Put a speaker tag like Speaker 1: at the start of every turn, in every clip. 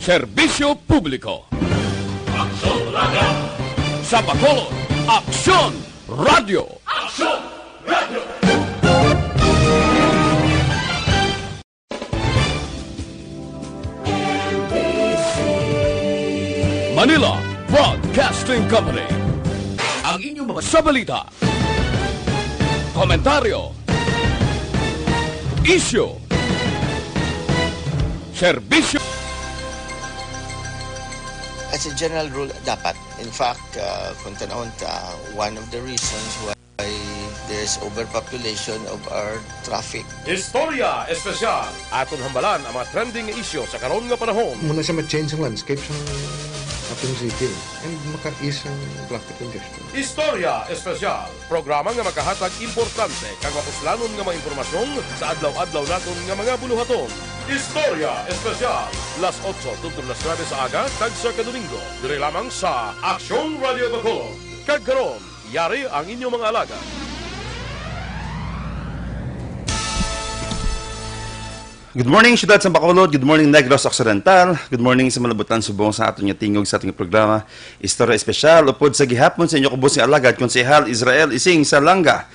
Speaker 1: Serbisyo Publiko.
Speaker 2: Aksyon Radio!
Speaker 1: Sa Bacolod, Aksyon Radio.
Speaker 2: Aksyon Radio!
Speaker 1: Manila Broadcasting Company. Ang inyong mga sabalita, komentaryo, isyu, serbisyo.
Speaker 3: As a general rule, dapat. In fact, kung tanawin ta, one of the reasons why there's overpopulation of our traffic.
Speaker 4: Istorya Espesyal. Aton hambalan ang mga trending isyo sa karon nga panahon.
Speaker 5: Muna siya ma-change ang landscape sa ating city and maka-ease ang traffic congestion.
Speaker 4: Istorya Espesyal. Programa nga makahatag importante kag mapuslanon nga mga impormasyon sa adlaw-adlaw naton nga mga buluhaton. Istorya Espesyal. Las 8 tungtong las 9 sa aga kag sa kadomingo. Dire lamang sa Aksyon Radio Bacolod. Kag karon, yari ang inyong mga alaga.
Speaker 6: Good morning, Siyudad sa Bacolod. Good morning, Negros Occidental. Good morning sa malabutan subong sa aton nga tingog sa ating programa. Istorya Espesyal upod sa gihapon sa inyo kubos nga alagad Konsehal Israel Ising sa Langga.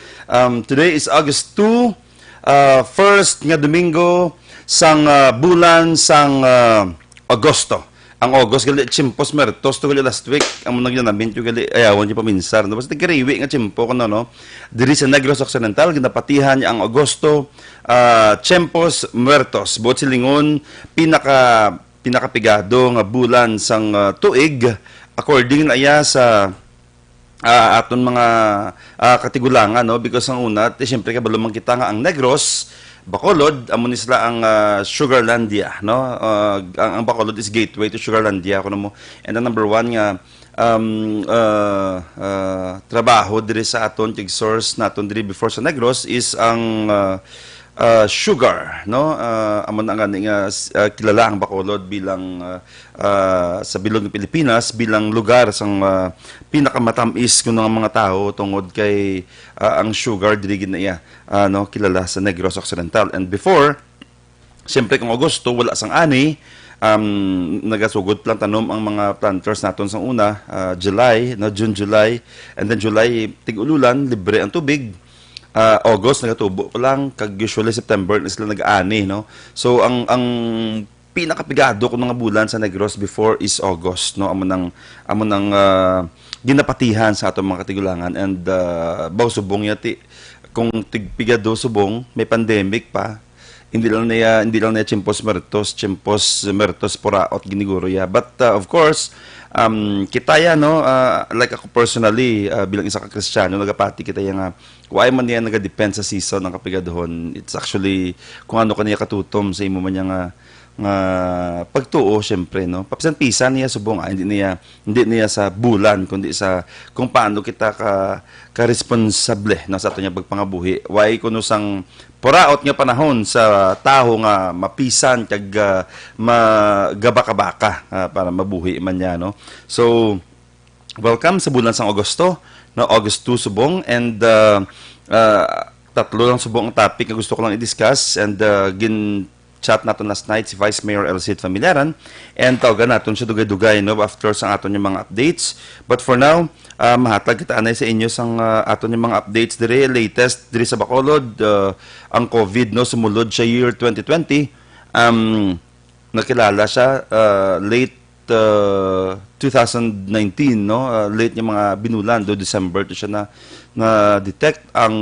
Speaker 6: Today is August 2, first nga Domingo sang bulan sang Agosto. Ang August gali chimpos mertos to gali last week ang nagyanamin yung gali ayawan yung paminsar no basta kariwi nga chimpo kuno no diri sa Negros Occidental ginapatihan niya ang Agosto chimpos muertos buot silingon pinakapigado nga bulan sang tuig according na iya sa aton mga katigulangan no because ang una siyempre kabalo man kita nga ang Negros Bacolod, amo ni sila ang Sugarlandia, no? Ang Bacolod is gateway to Sugarlandia, kuno mo. And ang number one nga trabaho diri sa aton tig source naton diri before sa Negros is ang sugar, no? Amo na nga kilala ang Bacolod bilang sa bilog ng Pilipinas bilang lugar sang pinakamatamis kuno nga mga tao tungod kay ang sugar diri gid na iya no kilala sa Negros Occidental. And before siyempre kung Agosto wala sang ani nagasugod lang tanom ang mga planters naton sa una July no June July and then July tig-ululan libre ang tubig. August nagatubo pa lang kag usually September na sila nag-ani no. So ang pinakapigado ko nga bulan sa Negros before is August no amo nang ginapatihan sa atong mga katigulangan and baw subong yati kung tigpigado subong may pandemic pa hindi lang niya chimpos mertos poraot giniguro ya but of course kita ya no like ako personally bilang isa ka Kristiyano nagapati kita ya nga why man niya naga-depend sa season ng kapigadohon it's actually kung ano kaniya katutom sa imo man niya nga pagtuo syempre no papisan-pisan niya subong hindi niya sa bulan kundi sa kung paano kita ka responsable no sa ato niya pagpangabuhi why kuno sang poraot nga panahon sa taho nga mapisan kag magabaka-baka para mabuhi man niya no so welcome sa bulan sang Agosto no August 2 subong and tatlo lang subong ang topic nga gusto ko lang i-discuss and chat naton last night si Vice Mayor Elcid Familiaran and tawagan naton siya dugay-dugay no after sang aton yung mga updates but for now mahatag kita anay sa inyo sang aton yung mga updates diri latest diri sa Bacolod ang COVID no sumulod sa year 2020 nakilala siya late 2019 no late yung mga binulan do December to siya na detect ang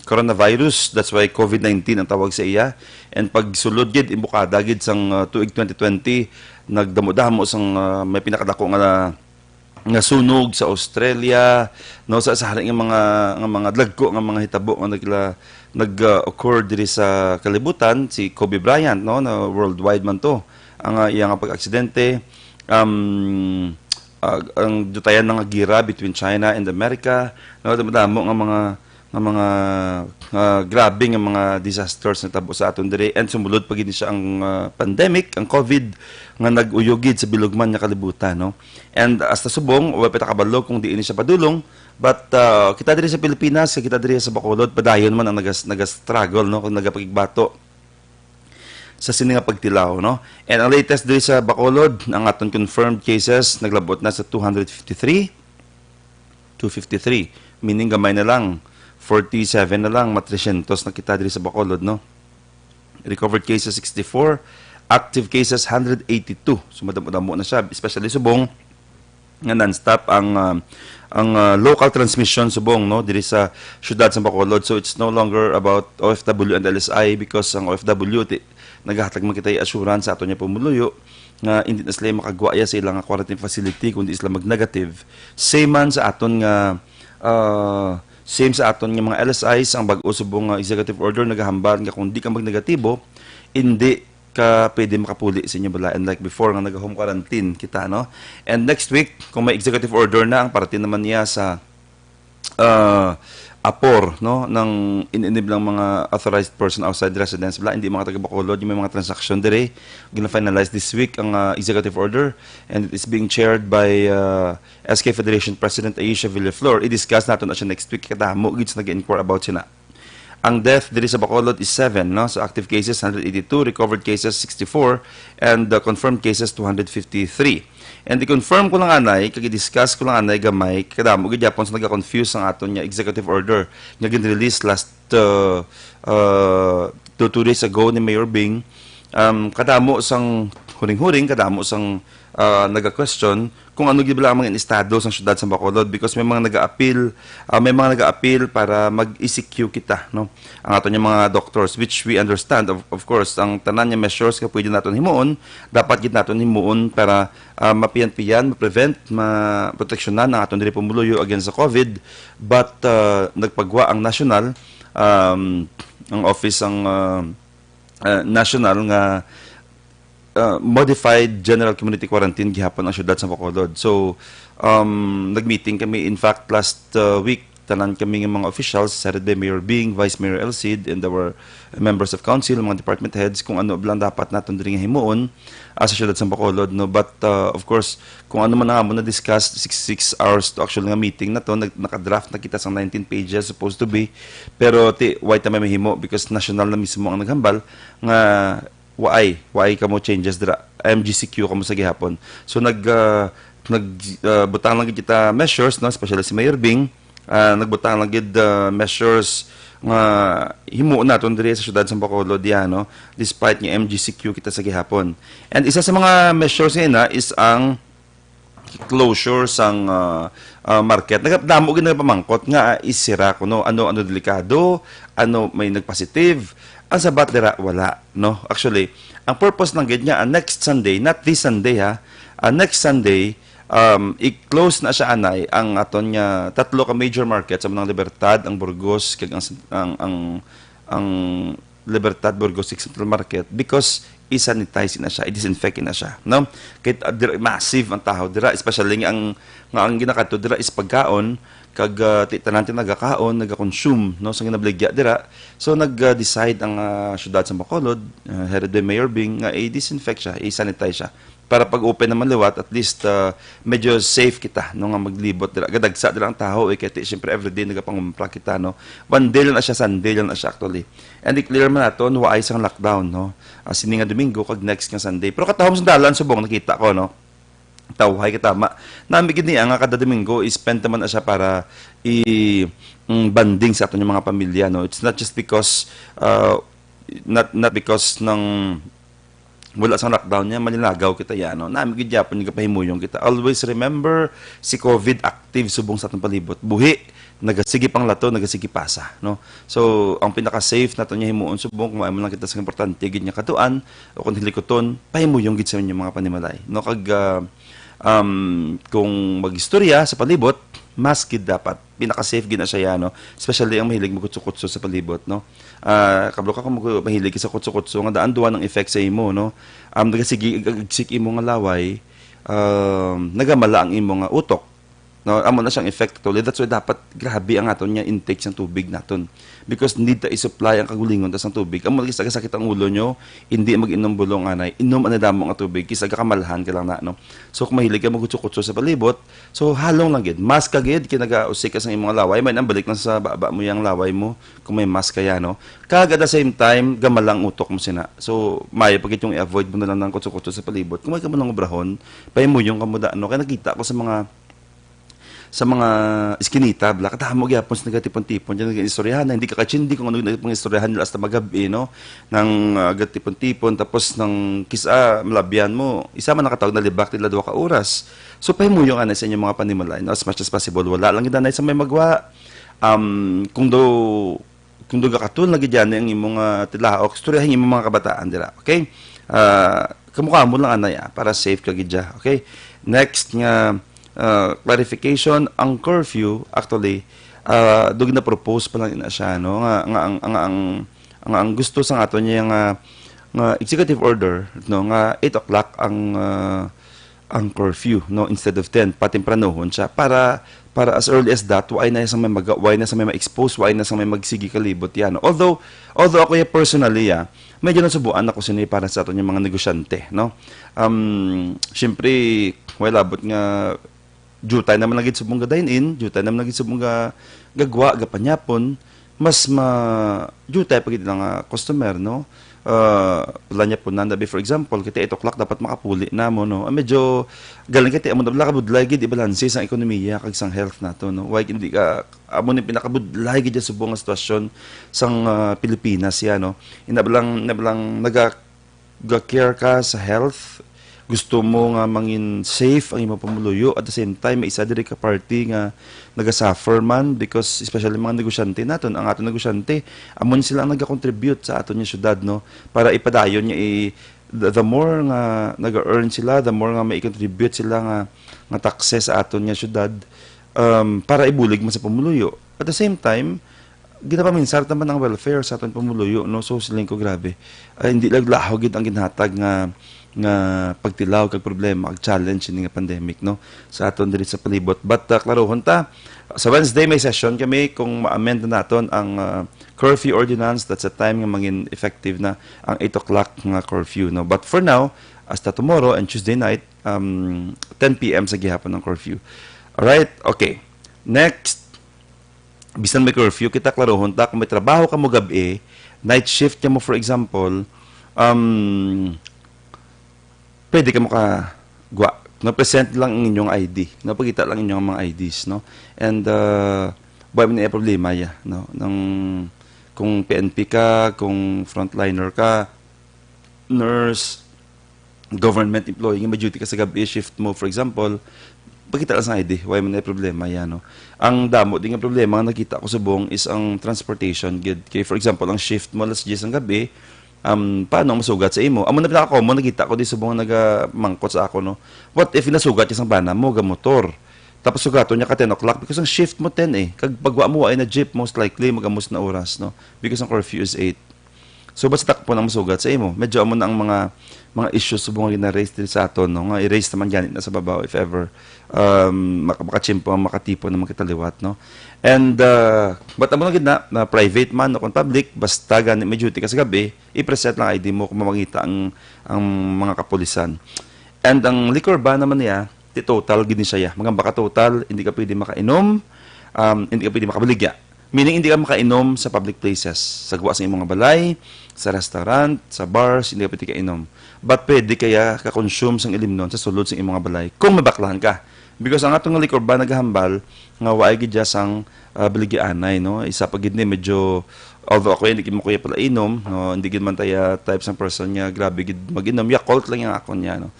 Speaker 6: coronavirus that's why COVID-19 ang tawag sa iya and pag sulod gid imbukada gid sang tuig 2020 nagdamo-damo sang may pinakadako nga sunog sa Australia no sa hari nga mga dagko nga mga hitabo nga nag-occur diri sa kalibutan si Kobe Bryant no na worldwide man to ang iyang pag-aksidente ang dutayan ng gira between China and America no damo nga mga grabe nga mga disasters na tabo sa aton diri and sumulod pag siya ang pandemic ang COVID nga nag-uyogid sa bilogman nga kalibutan no and hasta subong wa pa kabalo kung diin siya padulong but kita diri sa Pilipinas kita diri sa Bacolod padayon man ang naga-struggle no kung nagapakigbato sa sini nga pagtilaw, no? And ang latest diri sa Bacolod, ang aton confirmed cases naglabot na sa 253, meaning gamay na lang 47 na lang, 300 na kita diri sa Bacolod, no? Recovered cases 64, active cases 182. So madamo na siya, especially subong nga non-stop ang local transmission subong, no, diri sa syudad sa Bacolod. So it's no longer about OFW and LSI because ang OFW nagahatag man kita assurance sa ato niya pumuluyo nga hindi na sila makagwaya sa ilang quarantine facility kundi sila mag-negative. Same man sa aton nga same sa aton nga mga LSIs ang bag-o subong executive order nagahambal nga kung di ka mag-negatibo hindi ka pwede makapuli sa inyo bala, and like before nga nag-home quarantine kita, no? And next week kung may executive order na ang parating naman niya sa apor, no, ng ineniblang mga authorized person outside residence bala, hindi mga taga Bacolod, yung may mga transaction dire gina-finalize this week ang executive order, and it is being chaired by SK Federation President Aisha Villaflor. I-discuss natin na siya next week kadamo gid nag-inquire about siya na. Ang death diri sa Bacolod is 7, no? So active cases 182, recovered cases 64, and confirmed cases 253. And i-confirm ko lang anay, kag-discuss ko lang anay gamay, kadamo gid Japon sa naga-confuse ang aton nya executive order nga gin-release last 2 days ago ni Mayor Bing. Kadamo sang huring-huring, kadamo sang naga-question kung ano gid ba ang mga estado sa syudad sa Bacolod because may mga nag-a-appeal para mag-ECQ kita, no, ang ato nya mga doctors, which we understand of course ang tanan nya measures nga pwede naton himuon dapat gid naton himuon para mapiyan-piyan, ma-prevent, ma-proteksyonan ang aton diri pumuluyo against sa COVID, but nagpagwa ang national ang office ang national nga modified general community quarantine gihapon ang syudad sa Bacolod. So, nag-meeting kami, in fact, last week, tanan kami ng mga officials, Saturday Mayor Bing, Vice Mayor Elcid, and our members of council, mga department heads, kung ano lang dapat natin rin himuon sa syudad sa Bacolod. No? But, of course, kung ano man nga mo na-discuss, 6 hours to actual nga meeting na to, nakadraft na kita sa 19 pages, supposed to be, pero why tayo may himo because national na mismo ang naghambal, nga why kamo changes dira MGCQ kamo sa gihapon. So nagbutang lang kita measures, no, especially si Mayor Bing, nagbutang lang gid measures nga himuon naton diri sa syudad sa Bacolod diha, no, despite nga MGCQ kita sa gihapon. And isa sa mga measures na is ang closure sang market. Nagdamo gid pamangkot nga isira kuno ano delikado, ano may nagpositive. Ang sabat dira wala, no. Actually, ang purpose lang gid niya next Sunday, not this Sunday ha. Next Sunday, i-close na siya anay ang aton nya tatlo ka major markets sa mga Libertad, ang Burgos kag ang Libertad Burgos Central Market because i-sanitize na siya, i-disinfect na siya, no? Kay massive ang tahaw dira, especially ang ginakato dira is pagkaon kag tanan nagakaon, naga-consume, no, sa ginabligya dira. So nag-decide ang syudad sa Bacolod, headed by Mayor Bing, nga i-disinfect siya, i-sanitize siya para pag open naman liwat at least medyo safe kita no nga maglibot dira. Gadagsa dira ang taho kay syempre everyday nagapangumpra kita, no. One day lang na siya, Sunday lang na siya actually. And i-clear man naton waay sang lockdown, no. Sini nga Domingo kag next nga Sunday. Pero katahom sa dalan subong nakita ko, no. Tawhay kitama. Namigid niya nga kada Domingo i-spend naman na siya para banding sa aton yung mga pamilya, no. It's not just because not because ng wala sa lockdown niya manilagaw kita yan, no. Namigid yapon yung kapahimuyong kita. Always remember si COVID active subong sa atong palibot. Buhi nagasigi pang lato, nagasigi pasa, no. So ang pinaka-safe nato niya himuon subong kung mo lang kita sa importante gid niya katuan o kung hilikoton pahimuyong gid sa inyong mga panimalay, no. Kag kung magistorya sa palibot, mas gid dapat pinaka-safe gid na siya, no. Especially ang mahilig magkutso-kutso sa palibot, no. Kablo ka kung mahilig sa kutso-kutso nga daan duwa ng effect sa imo, no. Nagasigi imo nga laway, nagamala ang imo nga utok. No, amo na siyang effect tuloy. That's why dapat grabe ang aton niya intake ng tubig naton. Because need ta i-supply ang kagulingon tas ng tubig. Amo lagi sakit ang ulo nyo, hindi mag-inom bulong anay. Inom ana damo nga tubig kisa kamalhan ka lang na no. So kung mahilig ka magutso-kutso sa palibot, so halong lang gid. Mask ka gid kinaga-usik ka sa imong laway, may nang balik na sa baba mo yang laway mo kung may mask kaya no. Kag at the same time gamalang utok mo sina. So may pagit yung i-avoid mo na lang ng kutso-kutso sa palibot. Kung may ka mo ng obrahon, pahimuyong ka mo da no. Kaya nakita ko sa mga iskinita, bla, katamo gyapon sa nagatipon-tipon, dyan nag-istoryahan na, hindi ka katsindi kung ano nagpang istoryahan nila hasta magabi, no? Nang gatipon-tipon, tapos ng kisa, malabyan mo, isa man nakatawag na libak, tila 2 ka oras. So, pahimuyong anay sa inyong mga panimalay, no? As much as possible, wala lang idanay sa may magwa. Kung do gakatul, lagi dyan ang imong tilaok, istoryahin imong mga kabataan, dira, okay? Kamukha mo lang anay, para safe ka gidya, okay? Next nga, clarification, ang curfew actually dug na propose pa lang ina siya no ang gusto sa ato niya nga executive order no nga 8 o'clock ang curfew no instead of 10 patimpranohon siya para as early as that why na sa may ma-expose why na sa may magsigi kalibot yan no? although ako personally medyo nasubuan ako sini para sa ato niya mga negosyante no syempre abot nga jutay naman lagi subong ga dine-in, jutay naman lagi subong ga gagwa, gapanyapon, mas jutay pagit lang customer, no? Wala niya po nandabi, for example, kita 8 o'clock dapat makapuli na mo, no? Medyo galing kita, amo na kabudlay gid ibalanse sang ekonomiya kag sang health nato, no? Why hindi ka amo ni pinakabudlay gid sa subong nga sitwasyon sang Pilipinas ya, no? Inabalang naga-care ka sa health, gusto mo nga mangin safe ang imong pamuluyo at the same time may isa diri ka party nga naga-suffer man because especially mga negosyante naton ang aton negosyante amon sila ang naga-contribute sa aton nga syudad no para ipadayon niya the more nga naga-earn sila the more nga may contribute sila nga taxes sa aton nga syudad para ibulig man sa pamuluyo at the same time ginapaminsar naman ang welfare sa aton pamuluyo no so siling ko grabe hindi laglaho gid ang ginhatag nga pagtilaw kag problema kag challenge ini nga pandemic no sa aton diri sa palibot but klarohon ta sa Wednesday may session kami kung ma-amend na naton ang curfew ordinance that's a time nga mangin effective na ang 8 o'clock nga curfew no but for now hasta tomorrow and Tuesday night 10 PM sa gihapon ng curfew alright okay next bisan may curfew kita klarohon ta kung may trabaho ka mo gabi night shift ka mo for example pwede ka makagwa. Na-present lang ang inyong ID. Napakita lang inyong mga IDs, no? And, buhay mo na problema, no? Kung PNP ka, kung frontliner ka, nurse, government employee, may duty ka sa gabi, shift mo, for example, pakita lang sa ID, buhay mo na problema, no? Ang damo, di nga problema, ang nakita ko sa buong is ang transportation. Kaya, for example, ang shift mo, alas 10 ang gabi, paano masugat sa imo? Amo na pinaka-common nakita ko di subong nagamangkot sa ako no. What if nasugat yung bana mo ga motor? Tapos sugato niya ka 10 o'clock because ang shift mo 10 kag pagwa mo ay na jeep most likely magamos na oras no because ang curfew is 8. So basta takpo nang masugat sa imo. Medyo amo na ang mga issues subong gina-raise din sa aton no. Nga i-raise naman ganit na sa babaw if ever makachimpo ang makatipo na makitaliwat no. And but amo gid na private man o kung public basta gani may duty ka sa gabi i-preset lang ID mo kung mamangita ang mga kapulisan. And ang liquor ban naman niya total gid ni siya. Mga baka total hindi ka pwede makainom, hindi ka pwede makabaligya. Meaning hindi ka makainom sa public places, sa gawa sa imong mga balay, sa restaurant, sa bars, hindi ka pwede kainom. But pwede kaya ka-consume sang ilimnon sa sulod sa imong mga balay kung mabaklahan ka. Because ang atong liquor ban naghambal nga waay gid sang baligyanay no isa pa gid ni medyo although ako hindi mo kuya pala inom no hindi gid man taya types ng person nga grabe gid mag-inom yakult lang yung akon niya no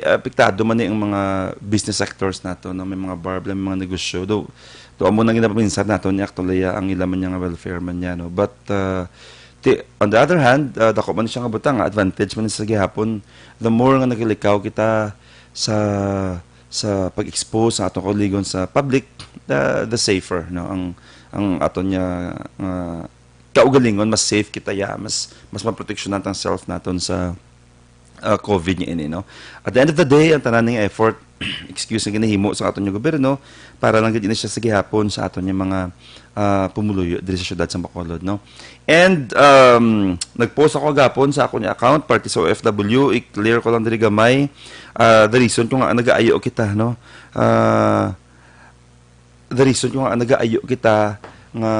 Speaker 6: apektado man ni ang mga business sectors nato no may mga bar may mga negosyo do amo nang ginapaminsan nato ni actually ang ilaman niya nga welfare man niya no but on the other hand dako man siya nga butang advantage man sa gihapon the more nga naglikaw kita sa pag-expose sa atong kauligon sa public the safer no ang aton niya kaugalingon mas safe kita mas maproteksyonan ang self naton sa COVID niya ini, no? At the end of the day, ang tanan ng effort, excuse na ginahimo sa aton yung gobyerno, para lang gid siya sa gihapon sa aton yung mga pumuluyo diri sa syudad sa Bacolod, no? And nagpost ako gapon sa akong account, party sa OFW, i-clear ko lang diri gamay the reason kung nga nagaayo kita, no? The reason kung nga nagaayo kita nga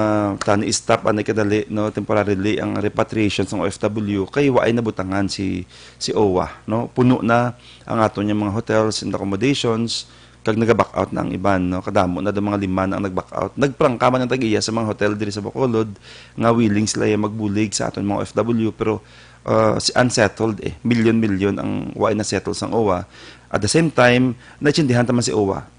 Speaker 6: tani stop anay kadali, no, temporarily ang repatriation sa OFW kay waay nabutangan si OWA, no, puno na ang aton yung mga hotels and accommodations kag naga-back out na ang iban, no, kadamo na do mga 5 na ang nag-back out, nagprangkama ng tag-iya sa mga hotel diri sa Bacolod nga willing sila magbulig sa aton mga OFW pero unsettled million ang waay na settle sang OWA. At the same time naitsindihan taman si OWA.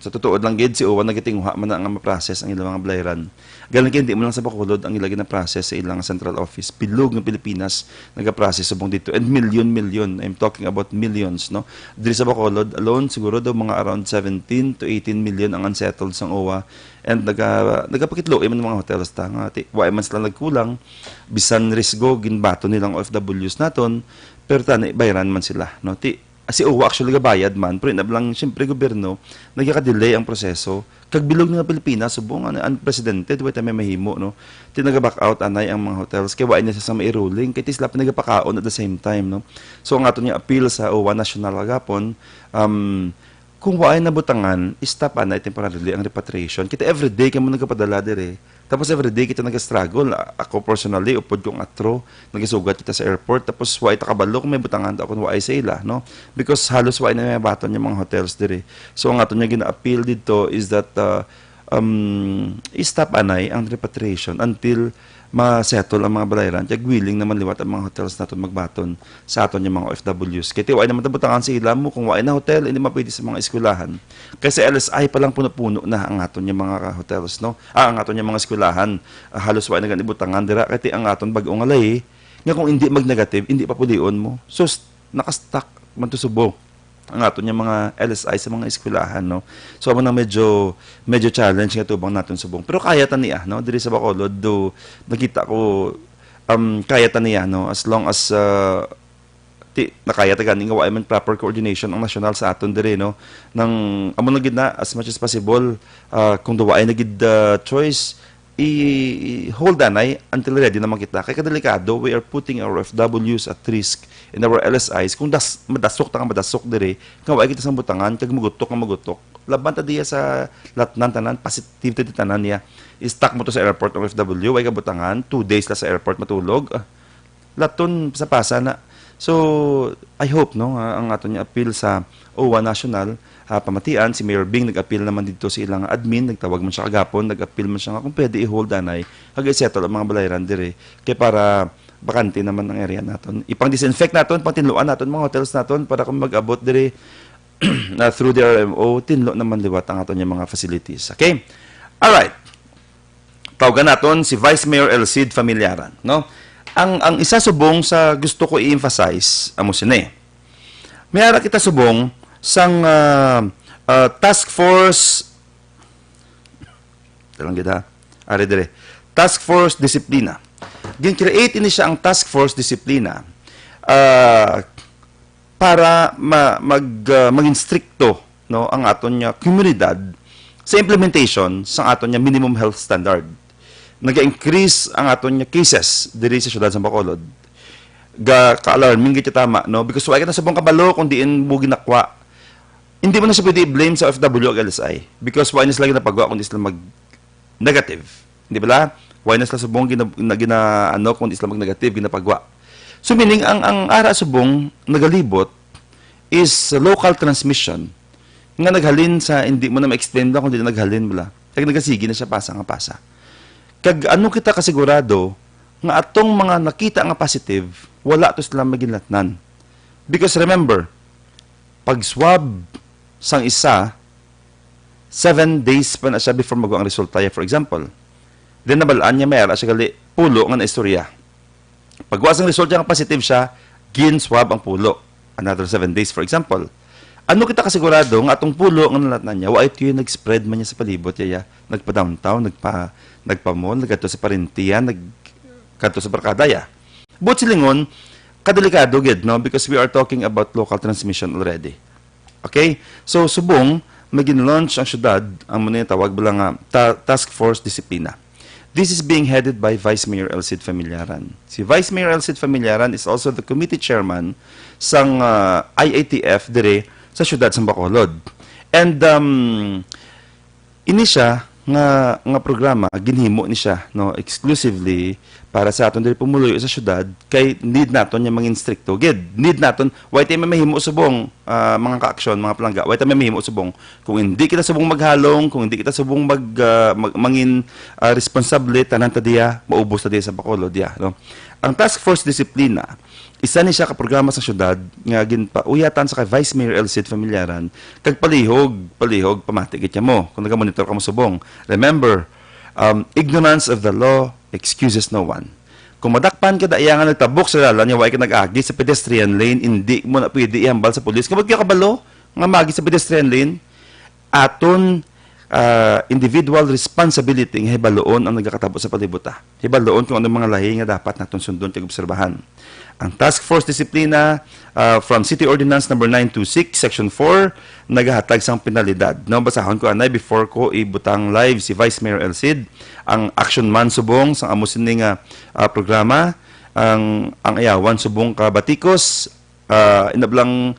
Speaker 6: Sa totoo lang gid si OWA nagatinguha man na nga ma-process ang ilang mga balayran. Galing hindi mo lang sa Bacolod ang ilagay na process sa ilang central office. Bilog ng Pilipinas naga-process subong dito and million. I'm talking about millions, no. Diri sa Bacolod alone siguro daw mga around 17 to 18 million ang unsettled sang OWA and nagapakitlo man mga hotels ta nga waay man sila nagkulang bisan risgo ginbato nilang OFWs naton pero tani bayaran man sila, no. Si OWA actually gabayad man pero inablang syempre gobyerno nagaka-delay ang proseso kag bilog nga Pilipinas subong ang presidente way ta may mahimo, no, tinaga-back out anay ang mga hotels kay waay na sa ma-ruling kay sila pinagapakaon at the same time, no. So ang aton nga appeal sa OWA national gapon kung waay nabutangan stop anay temporarily ang repatriation kita everyday kamo nagapadala dire. Tapos everyday kita nag-struggle. Ako personally, upod kong atro, nagisugat kita sa airport. Tapos waay takabalo kung may butangan ako waay sa ila, no? Because halos waay na may baton yung mga hotels dire. So ang ato niya gina-appeal dito is that stop anay ang repatriation until ma-settle ang mga balayran. Kaya willing naman liwat ang mga hotels natin magbaton sa aton yung mga OFWs. Kaya waay naman tabutangan sa ila mo. Kung waay na hotel, hindi mapwede sa mga eskwelahan. Kasi LSI pa lang puno-puno na ang aton yung mga hotels, no? Ang aton yung mga eskwelahan. Halos waay na ganibutangan dira. Kaya ang aton bag-ong alay, nga kung hindi mag-negative, hindi pa pulion mo. So, nakastock man to subo ang aton yung mga LSI sa mga eskwelahan, no. So man medyo challenge nga tubang naton subong. Pero kaya ta niya, no, diri sa Bacolod do nakita ko kaya ta niya, no, as long as nakaya ta gani nga waay man proper coordination ang national sa aton diri, no, nang amo na gid na as much as possible kung duwaay na gid choice i-hold anay until ready na makita. Kaya kadelikado, we are putting our FWs at risk in our LSIs. Kung madasok ta nga madasok dire, kung waay kita sa butangan, kag magutok. Laban ta diya sa latnan tanan, positive ti tanan niya. I-stuck mo to sa airport ng FW, waay ka butangan, 2 days la sa airport matulog. Laton sa pasa na. So, I hope, no, ang ato niya appeal sa OWA National, pamatian, si Mayor Bing nag-appeal naman dito sa ilang admin, nagtawag man siya kagapon, nag-appeal man siya nga kung pwede i-hold anay, hagay settle ang mga balayran dire, kaya para bakante naman ang area naton. Ipang-disinfect naton, pang-tinluan naton mga hotels naton para kung mag-abot dire na through the RMO, tinlo naman liwat ang aton yung mga facilities. Okay? Alright. Tawagan naton si Vice Mayor Elcid Familiaran, no? Ang isa subong sa gusto ko i-emphasize amo sine. May ara kita subong sang task force task force disiplina. Gin-create ini siya ang task force disiplina para maging stricto, no, ang aton nya komunidad sa implementation sa aton nya minimum health standard. Nag-increase ang aton nya cases diri sa syudad sa Bacolod. Ka-alarming gid tama, no, because wala kita subong kabalo kung diin mo ginakwa. Hindi mo na siya pwede i-blame sa OFW o LSI because why na sila ginapagawa kundi sila mag-negative. Hindi ba? Why na sila subong kundi sila mag-negative, ginapagawa. So meaning, ang ara subong nagalibot is local transmission nga naghalin sa, hindi mo na ma-explain lang kung hindi na naghalin mo lang. Kag nagasigi na siya pasa nga pasa. Kag ano kita kasigurado nga atong mga nakita nga positive, wala to sila maginlatnan. Because remember, pag swab sang isa, 7 days pa na siya before magawa ang resulta. For example, then nabalaan niya mayara siya gali pulo nga na istorya. Pagwas ang resulta nga positive siya, gin-swab ang pulo. Another 7 days, for example. Ano kita kasigurado nga atong pulo nga nalatnan niya, wa ito yung nag-spread man niya sa palibot, yaya. Nagpa-downtown, nagpa-mall, nagkato sa Parentian, nagkato sa Barkadaya. But silingon, kadelikado gid, no, because we are talking about local transmission already. Okay? So subong magin-launch ang syudad ang muna tawag bilang Task Force Disiplina. This is being headed by Vice Mayor Elcid Familiaran. Si Vice Mayor Elcid Familiaran is also the committee chairman sang IATF dire sa syudad sang Bacolod. And ini siya nga programa ginhimo ni siya, no, exclusively para sa aton diri pumuloy sa syudad kay need naton yang mangin stricto gid, need naton why tayo mahimo subong mga ka-aksyon, mga palangga, why tayo mahimo subong kung hindi kita subong maghalong, kung hindi kita subong mangin responsable tanan ta diya maubos ta diya sa Bacolod diya, no. Ang Task Force Disiplina isa ni siya ka programa sa syudad nga ginpauyatan sa kay Vice Mayor Elcid Familiaran kag palihog pamati gid mo kung naga-monitor ka mo subong. Remember, ignorance of the law excuses no one. Kung madakpan ka iya nga nagtabok sa dalan nya way ka nag-agi sa pedestrian lane, hindi mo na pwede ihambal sa pulis. Kapag ka kabalo nga magi sa pedestrian lane, aton individual responsibility nga hibaloon ang nagakatabo sa palibuta. Hibaloon kung ano mga lahi nga dapat naton sundon kag obserbahan. Ang Task Force Disiplina from City Ordinance number 926 Section 4 nagahatag sang penalidad. No, basahon ko anay before ko ibutang live si Vice Mayor Elcid ang action man subong sang amo sining programa ang ayawan subong ka batikos inablang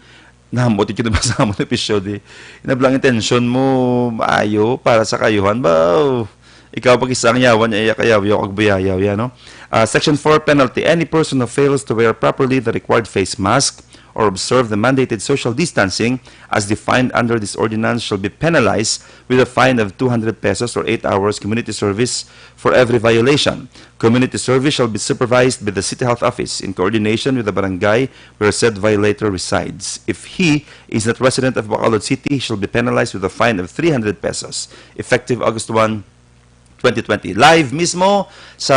Speaker 6: nahamot ito ba sa among episode inablang intention mo maayo para sa kayuhan ba ikaw pag isang yawan ay kayaw kag buyayaw ya, no. Section 4 penalty: any person who fails to wear properly the required face mask or observe the mandated social distancing as defined under this ordinance shall be penalized with a fine of 200 pesos or 8 hours community service for every violation. Community service shall be supervised by the City Health Office in coordination with the barangay where said violator resides. If he is not resident of Bacolod City, he shall be penalized with a fine of 300 pesos effective August 1, 2020. Live mismo sa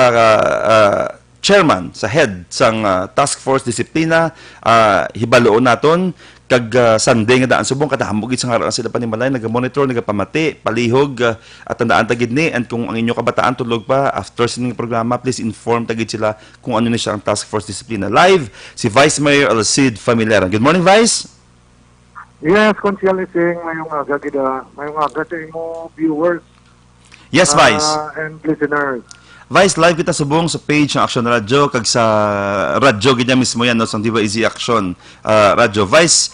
Speaker 6: chairman, sa head sang Task Force Disiplina, hibaloon naton kag Sunday nga daan subong katahambog sa ngaran sila panimalay naga-monitor, nagapamati, palihog at tandaan tagid ni, and kung ang inyo kabataan tulog pa after sining programa, please inform tagid sila kung ano ni siya ang Task Force Disiplina. Live si Vice Mayor Elcid Familiaran. Good morning, Vice.
Speaker 7: Yes, Consial Ising, mayong aga sa imo viewers.
Speaker 6: Yes, Vice.
Speaker 7: And listeners.
Speaker 6: Vice, live kita subong sa page ng Action Radio kag sa radyo gid mismo yan, no, sa Diva Easy Action Radio. Vice,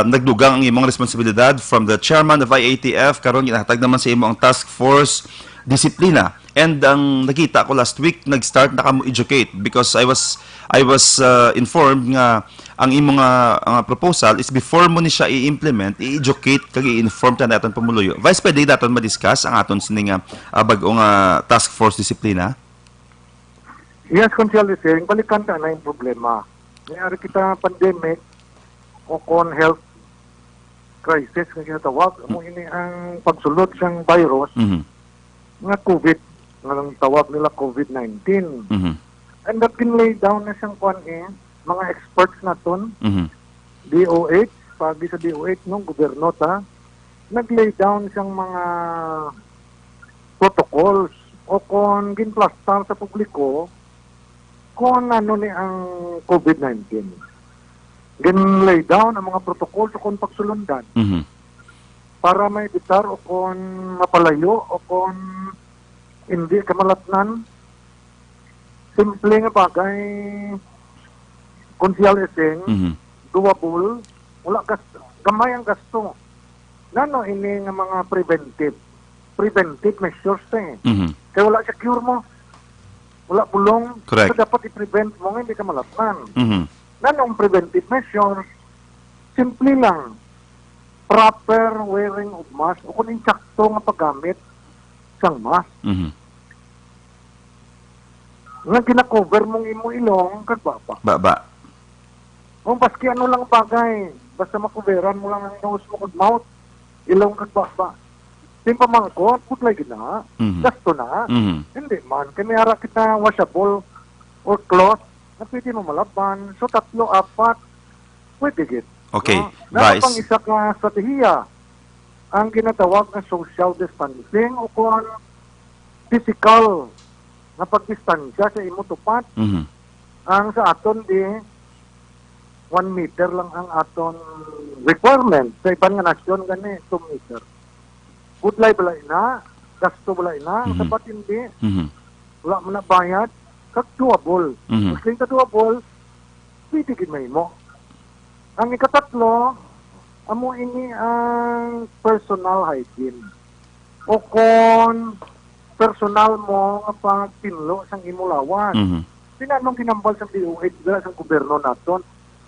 Speaker 6: nagdugang ang imong responsibilidad from the chairman of IATF karon ginahatag naman sa imo ang Task Force Disiplina. And ang nakita ko last week nag-start na kamo educate because I was informed nga ang imong proposal is before mo ni siya i-implement, i-educate kag i-inform ta naton pamuluyo. Vice, pwede daton ma-discuss ang aton sining bag-ong Task Force Disiplina?
Speaker 7: Yes, Consial Ising, balikan ta na yung problema. Mayari kita pandemic o kon health crisis nga ginatawag mo ini ang pagsulod sang virus nga COVID nga tawag nila COVID-19. And that can lay down na siyang mga experts naton, DOH, pagi sa DOH nung gobyerno ta, nag-lay down siyang mga protocols o kung ginplastar sa publiko kung ano ni ang COVID-19. Gin-lay down ang mga protocols o kung pagsulundan para may bitar o kung mapalayo o kung hindi kamalatnan. Simple nga bagay, Consial Ising, doable, wala gasto, gamay ang gasto. Nano ini nga mga preventive measures kaya wala siya cure mo. Wala bulong.
Speaker 6: Correct.
Speaker 7: So dapat i-prevent mo nga hindi ka malatnan. Nanong preventive measures? Simple lang. Proper wearing of mask o kung insakto nga paggamit sang mask. Nga gina-cover mong imo ilong kag
Speaker 6: Baba.
Speaker 7: Kung baski ano lang bagay, basta makuveran mo lang ang nose mo kag mouth, ilong kag baba. Simpa mangkot, putlay gina, gasto na. Hindi man, kaya kita washable or cloth na pwede mo malaban. So 3, 4, pwede git.
Speaker 6: Okay,
Speaker 7: no?
Speaker 6: Vice.
Speaker 7: Pang isa ka strategiya, ang ginatawag na social distancing o kung physical na pagdistansya sa imo tupad. Ang sa aton di 1 meter lang ang aton requirement. Sa ibang nga nasyon, gani, 2 meter. Budlay balay na, gasto balay na, dapat hindi. Wala mo na bayad, kag doable. Kasi ka doable, pwede gid mo. Ang ikatatlo, amo ini ang personal hygiene. O kung personal mo nga pagpinlo sang imulawan. Sinanong ginambal sa DOH dala sa gobyerno naton,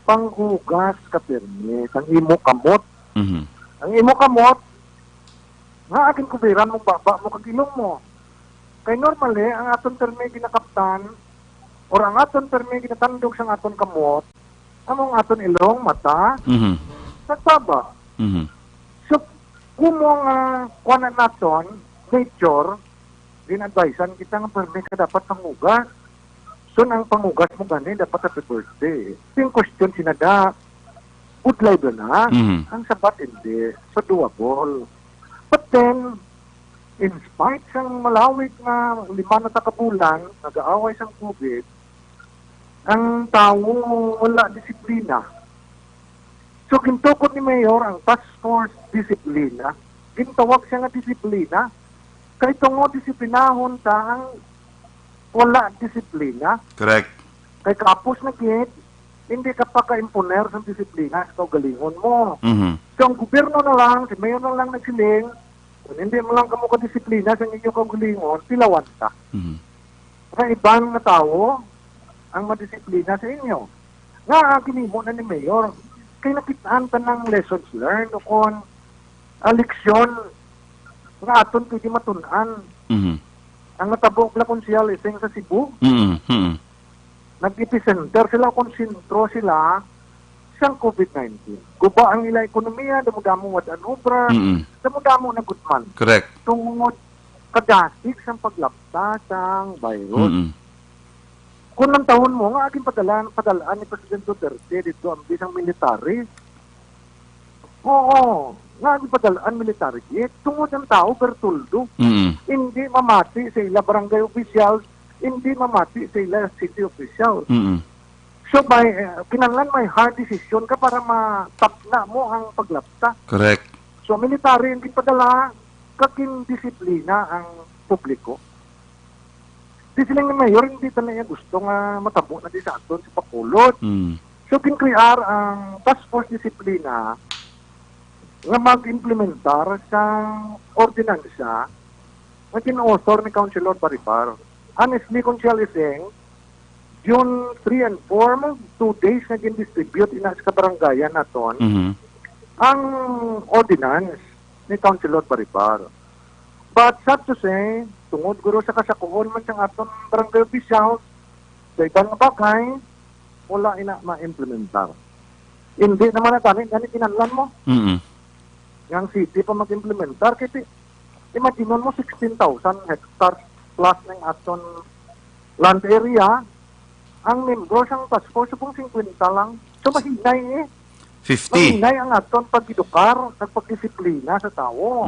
Speaker 7: panghugas ka permit, ang imo kamot. Ang imo kamot, nga aking kubiran mong baba mo kagilong mo. Kay normally, ang aton permit ginakaptan, or ang aton permit ginatandog sa aton kamot, among aton ilong, mata, nagbaba. So, kung mga kuwanan naton, nature, din-advisean kita nga permit ka dapat panghugas. So, ang pangugas mo gani, dapat happy birthday. Yung question sinada, budlay ba na? Ang sabat hindi. So, doable. But then, in spite sang malawig na 5 na takabulan, nag-aaway sang COVID, ang tao wala disiplina. So, gintukod ni Mayor ang task force disiplina. Gintawag siya nga disiplina. Kaya tungo disiplinahon ta ang wala disiplina.
Speaker 6: Correct.
Speaker 7: Kay kapos na gid, hindi ka pa ka-imponer sa disiplina sa galingon mo. So ang gobyerno na lang, si Mayor na lang nagsiling, kung hindi mo lang kamo ka-disiplina sa inyong kagalingon, pilawan ka. Kaya ibang na tao ang madisiplina sa inyo. Nga, kinimo na ni Mayor, kay nakitaan ta ng lessons learned o kung leksyon nga aton pwede matunan. Ang natabok na konsyal iseng sa Cebu, nag-epicenter sila, konsentro sila sa COVID-19. Guba ang ila ekonomiya, damo-damo wadan obra, damo-damo na gutman.
Speaker 6: Correct.
Speaker 7: Tungod kadasig sa paglapta sa virus. Kung ng taon mo, nga aking padalaan ni President Duterte dito ang bisang military. Oo. Nga padalaan military kit, tungod ang tao bertuldo. Hindi mamati sa ila barangay officials, hindi mamati sa ila city officials. So, kinanglan may hard decision ka para matapna mo ang paglapta.
Speaker 6: Correct.
Speaker 7: So, military hindi padala, kaking disiplina ang publiko. Di silang ni Mayor, hindi talaga gusto nga matabo na di sa aton sa Bacolod. So, kinkrear ang task force disiplina nga mag-implementar sa ordinansya na kino-author ni Councilor Baripar. Honestly, kung siya liseng, June 3 and 4, 2 days na gin-distribute ina sa kabarangayan naton ang ordinance ni Councilor Baripar. But sad to say, tungod guro sa kasakuon man siyang aton barangay officials, sa ibang bagay, wala ina ma-implementar. Hindi naman na tanin, ganit kinanlan mo. Yang city pa mag-implementar kasi imagine mo 16,000 hectares plus ng aton land area. Ang membro sang task force pong 50 lang. So mahinay
Speaker 6: 50.
Speaker 7: Mahinay ang aton pag-edukar at pagdisiplina sa tao.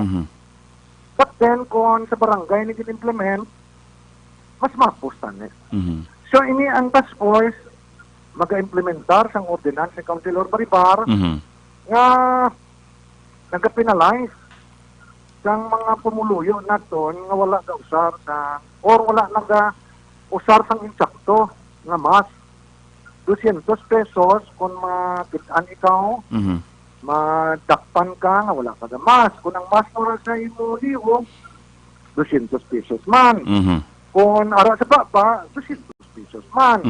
Speaker 7: But then kung sa barangay ni gin-implement, mas mapustan So ini ang task force mag-implementar sang ordinance ni Councilor Baribar nga nagka-penalize sang mga pumuluyo naton nga wala ga-usar sa or wala naga-usar sang insakto nga mas 200 pesos kung makitaan ikaw, madakpan ka nga wala ka na mas. Kung ang mas oras sa imo liho, 200 pesos man. Kung ara sa baba, 200 pesos man.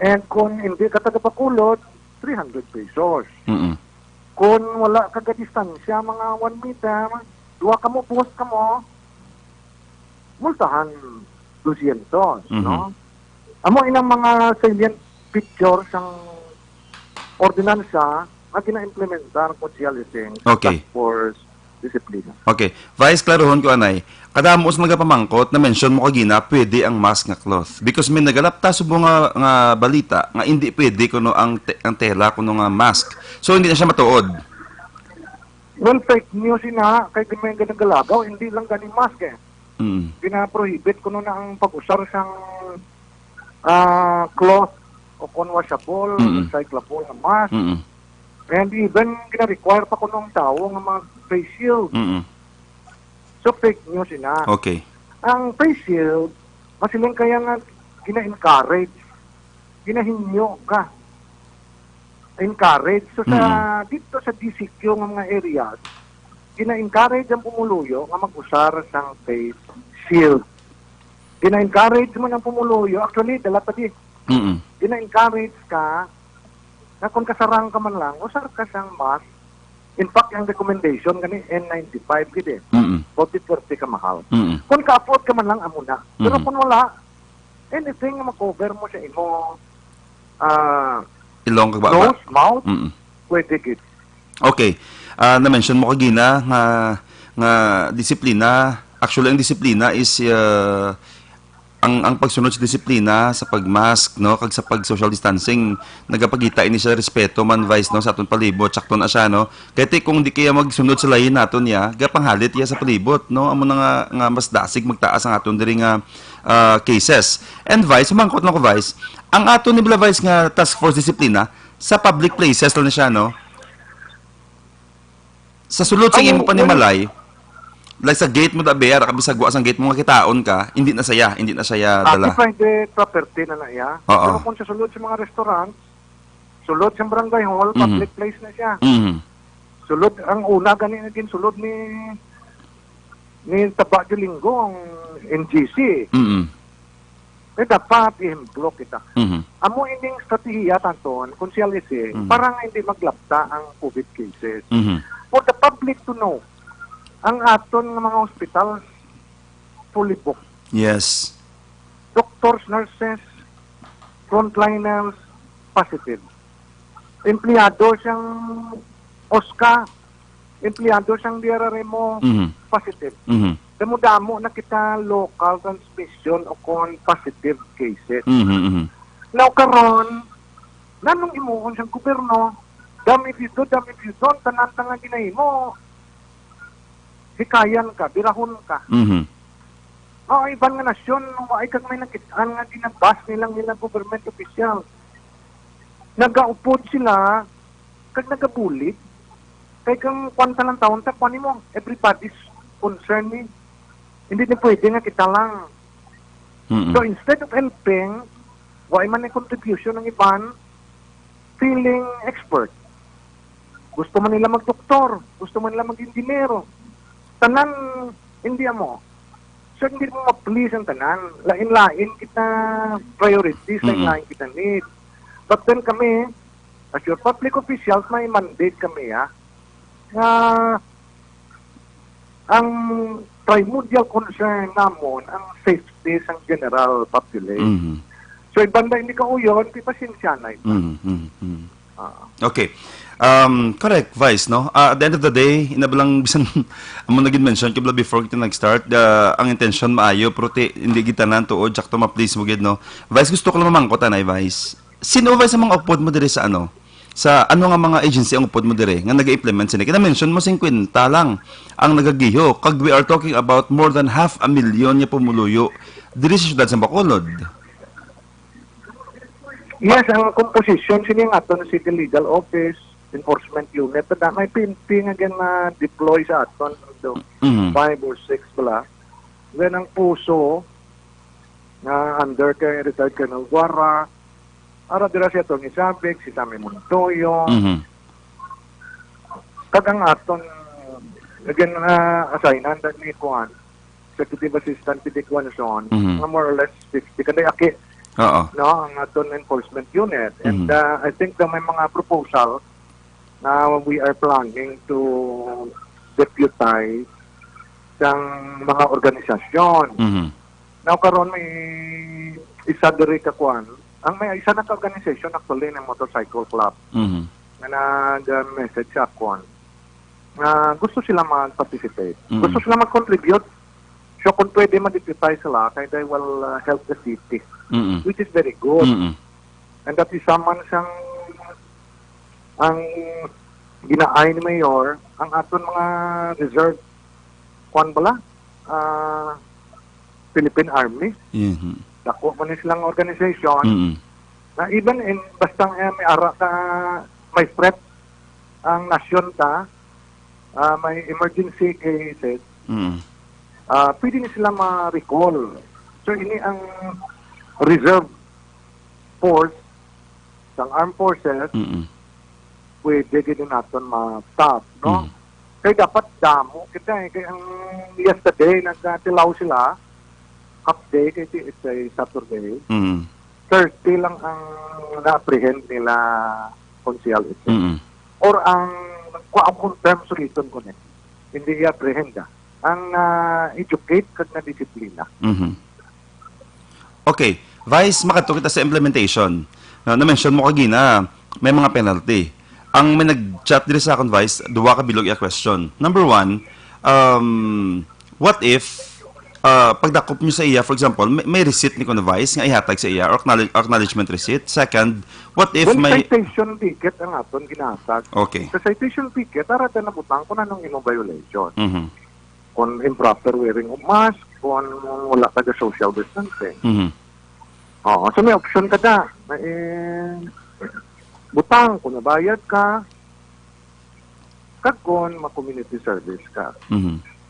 Speaker 7: And kung hindi ka taga-Bacolod, 300 pesos. Kung wala ka distansya, mga 1 meter, 2 ka mo, post ka mo, multahan 200, no? Amo inang mga salient pictures ang ordinansa na gina-implementar ko siya liseng
Speaker 6: Okay.
Speaker 7: for disiplina.
Speaker 6: Okay. Vice klarohon ko anay. Kadamos nagapamangkot na mention mo kagina pwede ang mask nga cloth. Because may nagalapta subo nga balita nga hindi pwede kuno ang tela kuno nga mask. So hindi na siya matuod.
Speaker 7: Well, fake news na kay may ganagalagaw, hindi lang gani mask Gina-prohibit kuno na ang pag-usar sang cloth o kon washable,
Speaker 6: Mm-mm.
Speaker 7: recyclable na mask.
Speaker 6: Mm-mm.
Speaker 7: And even gina-require pa ko ng tao nga mga face shield.
Speaker 6: Mm-mm.
Speaker 7: So fake news ina.
Speaker 6: Okay.
Speaker 7: Ang face shield, masiling kaya nga gina-encourage, ginahinyo ka. Encourage. So sa dito sa DCQ ng mga areas, gina-encourage ang pumuluyo nga mag-usar sang face shield. Gina-encourage mo ng pumuluyo, actually, dala pa di.
Speaker 6: Mm-mm.
Speaker 7: Gina-encourage ka na kung kasarang ka man lang, usar ka sang mask. In fact, ang recommendation gani N95 gid.
Speaker 6: Mm-mm.
Speaker 7: 40-40 ka mahal.
Speaker 6: Mm-mm.
Speaker 7: Kung ka-afford ka man lang, amo na. Pero
Speaker 6: Mhm.
Speaker 7: kung wala, anything na ma-cover mo sa imo
Speaker 6: Ilong kagbaba.
Speaker 7: nose, mouth,
Speaker 6: Mm-mm.
Speaker 7: pwede gid.
Speaker 6: Okay. Na-mention mo kagina nga disiplina. Actually, ang disiplina is ang pagsunod sa disiplina sa pagmask, no, kag sa pag-social distancing, nagapagita ini sa respeto man vice, no, sa aton palibot, sakto na siya, no. Kaya kung di kaya magsunod sa layin naton ya, gapanghalit ya sa palibot, no, amo na nga mas dasig magtaas ang aton diri nga cases. And vice, sumangkot lang ko vice, ang aton ni vice nga task force disiplina sa public places lang na siya, no. Sa sulod sa imo panimalay, like sa gate mo da bear, kabisagwa sa gate mo nga kitaon ka, hindi na saya dala.
Speaker 7: Private property na iya.
Speaker 6: Oo.
Speaker 7: Pero kung sa sulod sa mga restaurant, sulod sa barangay hall, public place na siya.
Speaker 6: Mhm.
Speaker 7: Sulod, ang una ganin din sulod ni Taba Linggo, ang NGC.
Speaker 6: Mhm.
Speaker 7: Eh, dapat i-block kita.
Speaker 6: Mhm.
Speaker 7: Amo ining strategiya tanton, konsyalisi, para nga hindi maglapta ang COVID cases.
Speaker 6: Mhm.
Speaker 7: For the public to know, ang aton nga mga hospitals fully booked.
Speaker 6: Yes.
Speaker 7: Doctors, nurses, frontliners, positive. Empleyado siyang OSCA, empleyado siyang DRRMO,
Speaker 6: Mhm.
Speaker 7: positive.
Speaker 6: Mhm.
Speaker 7: Damo-damo na kita local transmission o kon positive cases.
Speaker 6: Mhm. Mhm.
Speaker 7: Now karon, nanong imuon siyang gobyerno, dami dito, tanan-tanan ginahimo, hikayan ka, birahon ka.
Speaker 6: Mhm.
Speaker 7: Ibang nga nasyon, ay kag may nakitaan nga ginabas nilang government official. Nagaupod sila, kag nagabulit, kay kang kwanta ng taon, kunin mo, everybody's concerned ni. Hindi na pwede nga kita lang.
Speaker 6: Mhm.
Speaker 7: So instead of helping, why man ang contribution ng iban, feeling expert. Gusto man nila magdoktor, gusto man nila mag-engineero. Tanan, hindi mo. So, hindi mo ma-please ang tanan. Lain-lain kita priorities, lain-lain kita need. But then kami, as your public officials, may mandate kami, ang primordial concern namon, ang safety ng general population.
Speaker 6: Mhm.
Speaker 7: So, ibanda hindi ka uyon, di pasensya na ito.
Speaker 6: Mhm. Mhm. Okay. Correct, Vice, no? At the end of the day, inabalang bisan amo naging mention kibla before kita nag-start, ang intention maayo pero hindi kita nan tuod sakto ma-please mo gid, no? Vice, gusto ko lang mamangkot anay, Vice. Sino Vice ang mga upod mo diri sa ano? Sa ano nga mga agency ang upod mo diri nga naga-implement sini? Kita mention mo 50 lang ang nagagiho. Kag we are talking about more than 500,000 nya pumuluyo diri sa syudad sa Bacolod.
Speaker 7: Yes, ang composition sining aton City Legal Office, Enforcement Unit, na may PNP nga na deploy sa aton do
Speaker 6: Mhm.
Speaker 7: 5 or 6 pala. Then ang puso na under kay retired Colonel Guara, ara dira si atong Isabek, si Sammy Montoyo,
Speaker 6: Mhm.
Speaker 7: kag ang aton again assignan ni Juan, Executive Assistant P.D. Juanson,
Speaker 6: Mhm.
Speaker 7: nga more or less 50 kada aki
Speaker 6: Oo.
Speaker 7: no ang aton enforcement unit. And I think na may mga proposal na we are planning to deputize sang mga organisasyon.
Speaker 6: Mhm.
Speaker 7: Now karon may isa diri ka kwan. Ang may isa na ka organisasyon actually ng motorcycle club
Speaker 6: Mhm.
Speaker 7: na nag-message sa kwan. Na gusto sila mag-participate.
Speaker 6: Mhm.
Speaker 7: Gusto sila mag-contribute. So kung pwede ma-deputize sila, kaya they will help the city.
Speaker 6: Mhm.
Speaker 7: Which is very good.
Speaker 6: Mhm.
Speaker 7: And that is someone siyang ang ginaay ni Mayor, ang aton mga reserve kwan bala, Philippine Army.
Speaker 6: Mhm.
Speaker 7: Dako man ni silang organization.
Speaker 6: Mhm.
Speaker 7: Na even in basta may ara ka may threat ang nasyon ta, may emergency cases, pwede na sila ma-recall. So ini ang reserve force ng armed forces, pwede din natin ma-stop, no? Kaya dapat damo kita kaya ang yesterday nagtilaw sila half day kasi it's a Saturday. Thursday lang ang na-apprehend nila konsyal ito. Or ang confirm solution ko nito. Hindi i-apprehend ang educate kag na disiplina.
Speaker 6: Okay, Vice, makato kita sa implementation. Na-mention mo kagina, may mga penalty. Ang may nag-chat dito sa akin, Vice, duwa ka bilog yung question. Number one, what if pagdakop nyo sa iya, for example, may receipt ni Kuno Vice nga ihatag sa iya or acknowledgement receipt. Second, what if may
Speaker 7: citation ticket ang aton ginatag.
Speaker 6: Okay.
Speaker 7: Sa citation ticket, arata na butang kung anong imong violation. Kung improper wearing of mask, kung wala ka social distancing. So may option ka na. Butang, kung nabayad ka, kag kung ma-community service ka.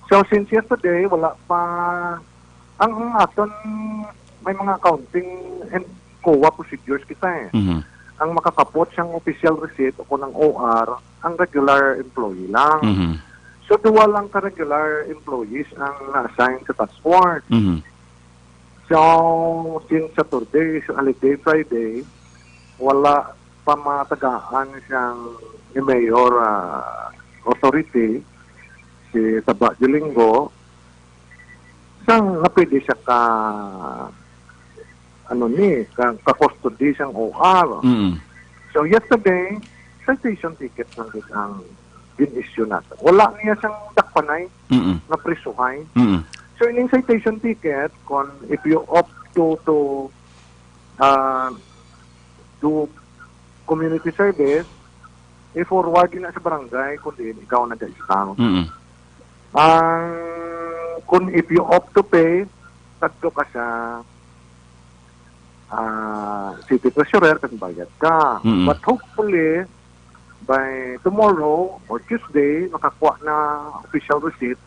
Speaker 7: So since yesterday, wala pa ang aton may mga accounting and COA procedures kita Ang makakapot siyang official receipt o ng OR, ang regular employee lang. So duwa lang ka regular employees ang na-assign sa task force. So since Saturday, holiday, Friday, wala pa matagaan siyang ni Mayor authority si Taba Dilinggo sang na pwede siya ka-custody siyang OR. So yesterday, citation ticket lang din ang bin-issue natin. Wala niya siyang dakpanay na prisuhay. So in citation ticket, if you opt to do community service, i-forward din na sa barangay kundi ikaw nag-isang. Kung if you opt to pay, tatlo ka sa city treasurer kasi bayad ka. But hopefully, by tomorrow or Tuesday, makakuha na official receipt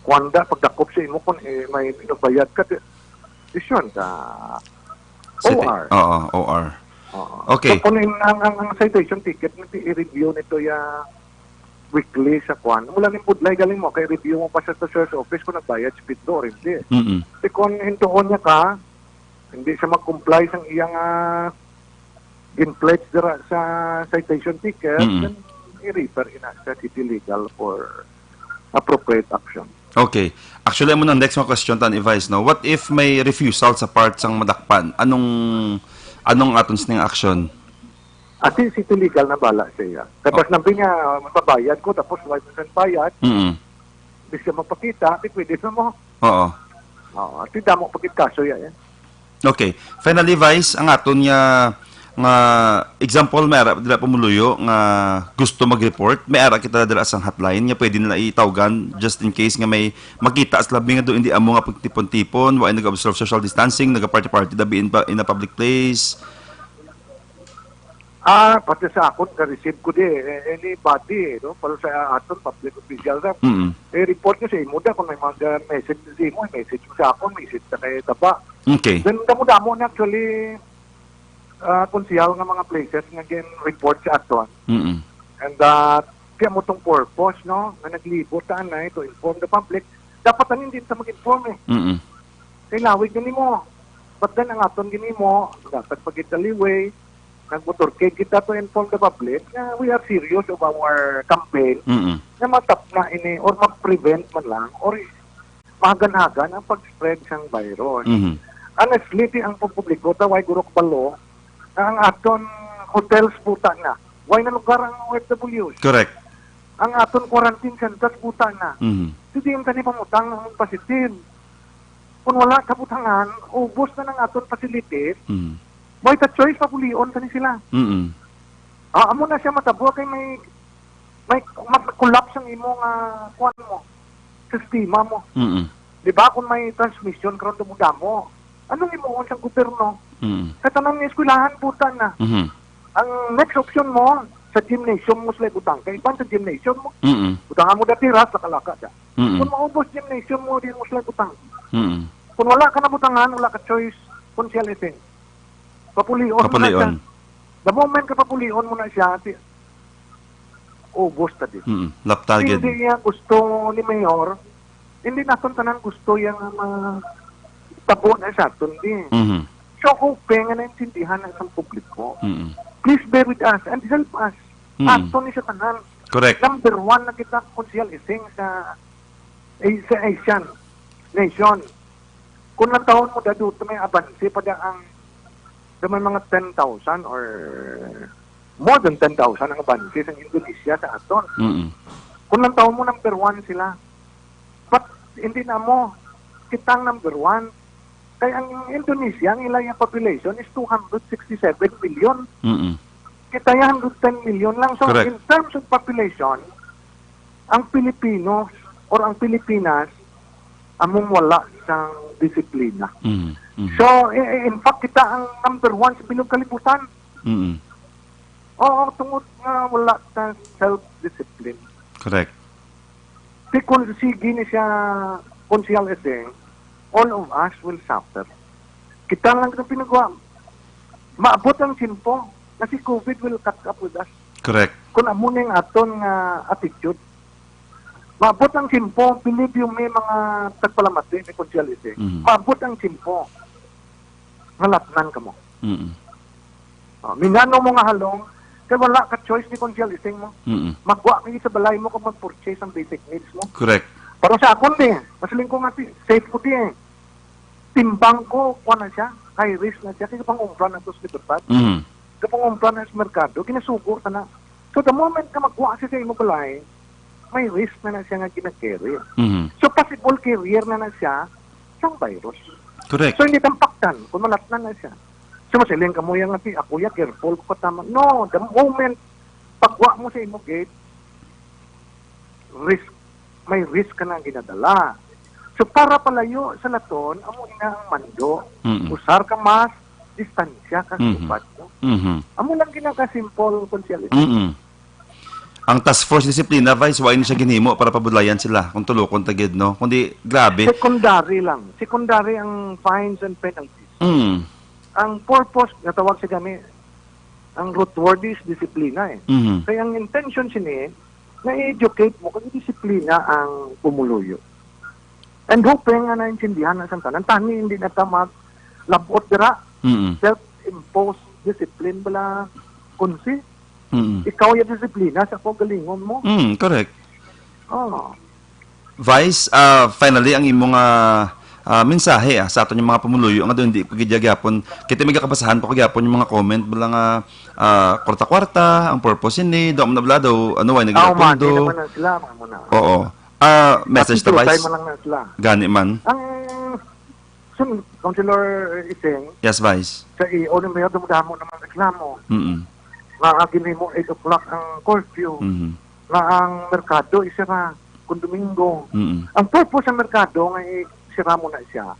Speaker 7: kwanda pagdakop sa imo kung may pinabayad ka decision ka OR.
Speaker 6: Oo, OR. Okay.
Speaker 7: So, kung ang citation ticket, i-review nito weekly sa kwan. Mula ng budlay galing mo, kay review mo pa sa treasurer's office kung nagbayad speed door, hindi. Kasi kung hintuon niya ka, hindi siya mag-comply sa iyang in-pledge sa citation ticket, then i-refer ina sa city legal for appropriate action.
Speaker 6: Okay. Actually, mo ng next mga question tan advice, no? What if may refusal sa part sang madakpan? Anong aton sing action?
Speaker 7: Ati city legal na bala siya. Tapos nabi niya, mababayad ko, tapos 5% bayad. Hindi siya magpakita, pwede na mo.
Speaker 6: Oo.
Speaker 7: Ati damo pagkit kaso yan.
Speaker 6: Okay. Finally, Vice, ang aton niya nga example, may ara dila pumuluyo nga gusto mag-report, may ara kita dila sang hotline nga pwede nila itawgan just in case nga may makita as labi nga do hindi amo nga pagtipon-tipon, wa nag-observe social distancing, naga-party-party dabi in a public place.
Speaker 7: Pati sa akon, ka-receive ko anybody, no? Pero sa aton, public official na, report ko sa imo da, kung may mga message sa imo, message mo sa akon, message sa kay Taba.
Speaker 6: Okay.
Speaker 7: Then, damo-damo na actually, konsihal nga mga places nga report sa aton. And kaya mo tong purpose, no? Nga naglibot na to inform the public. Dapat hindi sa mag-inform Kailangan gini mo. But then, ang aton gini mo, dapat pag-italiway, nag-motorcade kita to inform the public na we are serious of our campaign na matap na ini or mag-prevent man lang or mahagan-hagan ang pag-spread sang virus. Honestly, ang pagpubliko, taway gurok balo, na ang aton hotels puta na. Why na lugar ang OFWs?
Speaker 6: Correct.
Speaker 7: Ang aton quarantine centers puta na. Hindi yung kani pamutang ng positive. Kung wala kaputangan, ubos na ng aton facilities, may choice pa pulion kani sila. Amo na siya matabo kay may collapse ang imong kuan mo, sistema mo. Di ba kung may transmission karon mo damo, Anong imuon sa gobyerno?
Speaker 6: Mm.
Speaker 7: Sa tanang eskwelahan, puta na.
Speaker 6: Mhm.
Speaker 7: Ang next option mo, sa gymnasium mo sila utang. Kaya iban sa gymnasium mo,
Speaker 6: Mm.
Speaker 7: utangan mo dati ras, lakalaka siya.
Speaker 6: Mm.
Speaker 7: Kung maubos gymnasium mo, di mo sila utang.
Speaker 6: Mm.
Speaker 7: Kung wala ka na butangan, wala ka choice, konsyalising. Papulion mo na siya.
Speaker 6: Kapulion.
Speaker 7: The moment ka papulion mo na siya, ubos na din.
Speaker 6: Mm. Laptagid.
Speaker 7: Hindi niya gusto ni Mayor, hindi natin tanan gusto yung tabo na sa atin din.
Speaker 6: Mhm.
Speaker 7: So, hoping na naintindihan ng isang publiko.
Speaker 6: Mm.
Speaker 7: Please bear with us and help us. Ato ni sa tanan.
Speaker 6: Correct.
Speaker 7: Number 1 na kita konsyalising sa Asian nation. Kung lang taon mo dado may abansi pa ang may mga 10,000 or more than 10,000 ang abansi sa Indonesia sa aton.
Speaker 6: Mm.
Speaker 7: Kung lang taon mo number 1 sila. But hindi na mo kitang number 1. Kaya ang Indonesia, ang ilang population is 267 million.
Speaker 6: Mm.
Speaker 7: Kita yung 110 million lang. So,
Speaker 6: Correct.
Speaker 7: in terms of population, ang Pilipinos or ang Pilipinas among wala sa disiplina.
Speaker 6: Mm. Mm.
Speaker 7: So, in fact, kita ang number 1 sa bilog kalibutan.
Speaker 6: Mm.
Speaker 7: Oo, tungod nga wala sa self-discipline.
Speaker 6: Correct.
Speaker 7: Kung sige ni siya konsyal eseng, all of us will suffer. Kita lang ang pinagawa. Maabot ang simpo na si COVID will catch up with us.
Speaker 6: Correct.
Speaker 7: Kung amo na yung aton nga attitude, maabot ang simpo, believe you may mga tagpalamati ni konsyal eseng. Maabot ang simpo. Halatnan ka mo.
Speaker 6: Mm.
Speaker 7: Minano mo nga halong, kaya wala ka choice ni konsyal eseng mo.
Speaker 6: Mm.
Speaker 7: Magwa kayo sa balay mo kung mag-purchase ang basic needs mo.
Speaker 6: Correct.
Speaker 7: Pero sa akon din, masaling ko nga safe ko din. Timbang ko, kuha na siya, high risk na siya, kaya pang umpra na ito sa libertad.
Speaker 6: Mm.
Speaker 7: Kaya pang umpra na sa merkado, kinasugo ka na. So the moment ka magwa siya sa imo balay, may risk na siya nga ginakarry.
Speaker 6: Mm.
Speaker 7: So possible carrier na siya sa virus.
Speaker 6: Correct.
Speaker 7: So hindi tampaktan, kung malatnan na siya. So masaling ka mo yung nga, ako ya, careful ko tama. No, the moment pagwa mo sa imo gate, may risk ka na ginadala. So para palayo sa laton, amo ina ang mando, usar ka mas, distansya ka supad mo.
Speaker 6: Mhm.
Speaker 7: Amo lang ginaka-simple konsyalism.
Speaker 6: Mm. Ang task force disiplina, Vice, why ni siya ginhimo para pabudlayan sila kung tulokon tagid, no? Kundi, grabe.
Speaker 7: Secondary lang. Secondary ang fines and penalties.
Speaker 6: Mm.
Speaker 7: Ang purpose, natawag siya kami, ang root word is disiplina eh.
Speaker 6: Mhm.
Speaker 7: Kaya ang intention siya na-educate mo kung disiplina ang pumuluyo. And hoping nga naintindihan ng santanan, tani hindi na tamag labot dira,
Speaker 6: Mm.
Speaker 7: self-imposed discipline bala kunsi.
Speaker 6: Mm.
Speaker 7: Ikaw yung disiplina sa pagalingon mo.
Speaker 6: Mm, correct.
Speaker 7: Oh.
Speaker 6: Vice, finally ang imong mensahe sa aton yung mga pumuluyo nga doon di pagidyagapon kita may kapasahan pa kagyapon yung mga comment bala nga kwarta-kwarta ang purpose ni do na bala daw ano way
Speaker 7: Man, di
Speaker 6: naglapondo.
Speaker 7: naman na sila, mga muna.
Speaker 6: Oo. Message to Vice.
Speaker 7: Time lang na sila.
Speaker 6: Gani man.
Speaker 7: Ang Councilor Iseng,
Speaker 6: Yes, Vice.
Speaker 7: sa iyo, ni Mayor, dumudamo naman reklamo.
Speaker 6: Mm.
Speaker 7: Nga ginimo 8 o'clock ang curfew.
Speaker 6: Mhm.
Speaker 7: Nga ang merkado isira kung Domingo.
Speaker 6: Mm.
Speaker 7: Ang purpose sa merkado nga isira mo na siya.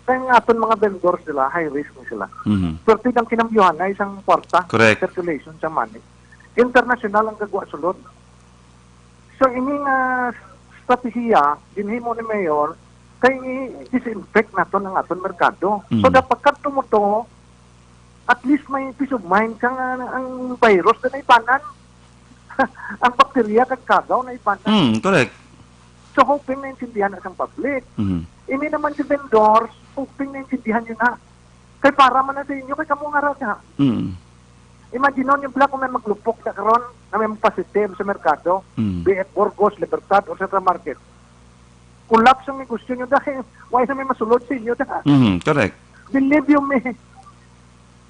Speaker 7: Kaya nga aton mga vendors nila, high risk na sila.
Speaker 6: Mhm.
Speaker 7: Pero ang kinambyuhan na isang kwarta,
Speaker 6: Correct.
Speaker 7: circulation sa money. International ang gagwa sulod. So, ini nga strategiya, ginhimo ni Mayor, kay disinfect nato ng aton merkado. So, dapat kadto mo to, at least may peace of mind kang ang virus na ipanan. Ang bakterya kagkagaw na ipanan.
Speaker 6: Mm, correct.
Speaker 7: So, hoping na intindihan na sa public.
Speaker 6: Mhm.
Speaker 7: Ini naman si vendors, hoping na intindihan nyo na. Kay para man na sa inyo, kay kamungara ka.
Speaker 6: Mm.
Speaker 7: Imagine nun yung black kung may maglupok na karon na may positive sa merkado, be it Burgos, Libertad, o Central Market. Collapse ang may gusto nyo dahil why na may masulod sa inyo dahil.
Speaker 6: Mhm, correct.
Speaker 7: Believe you me,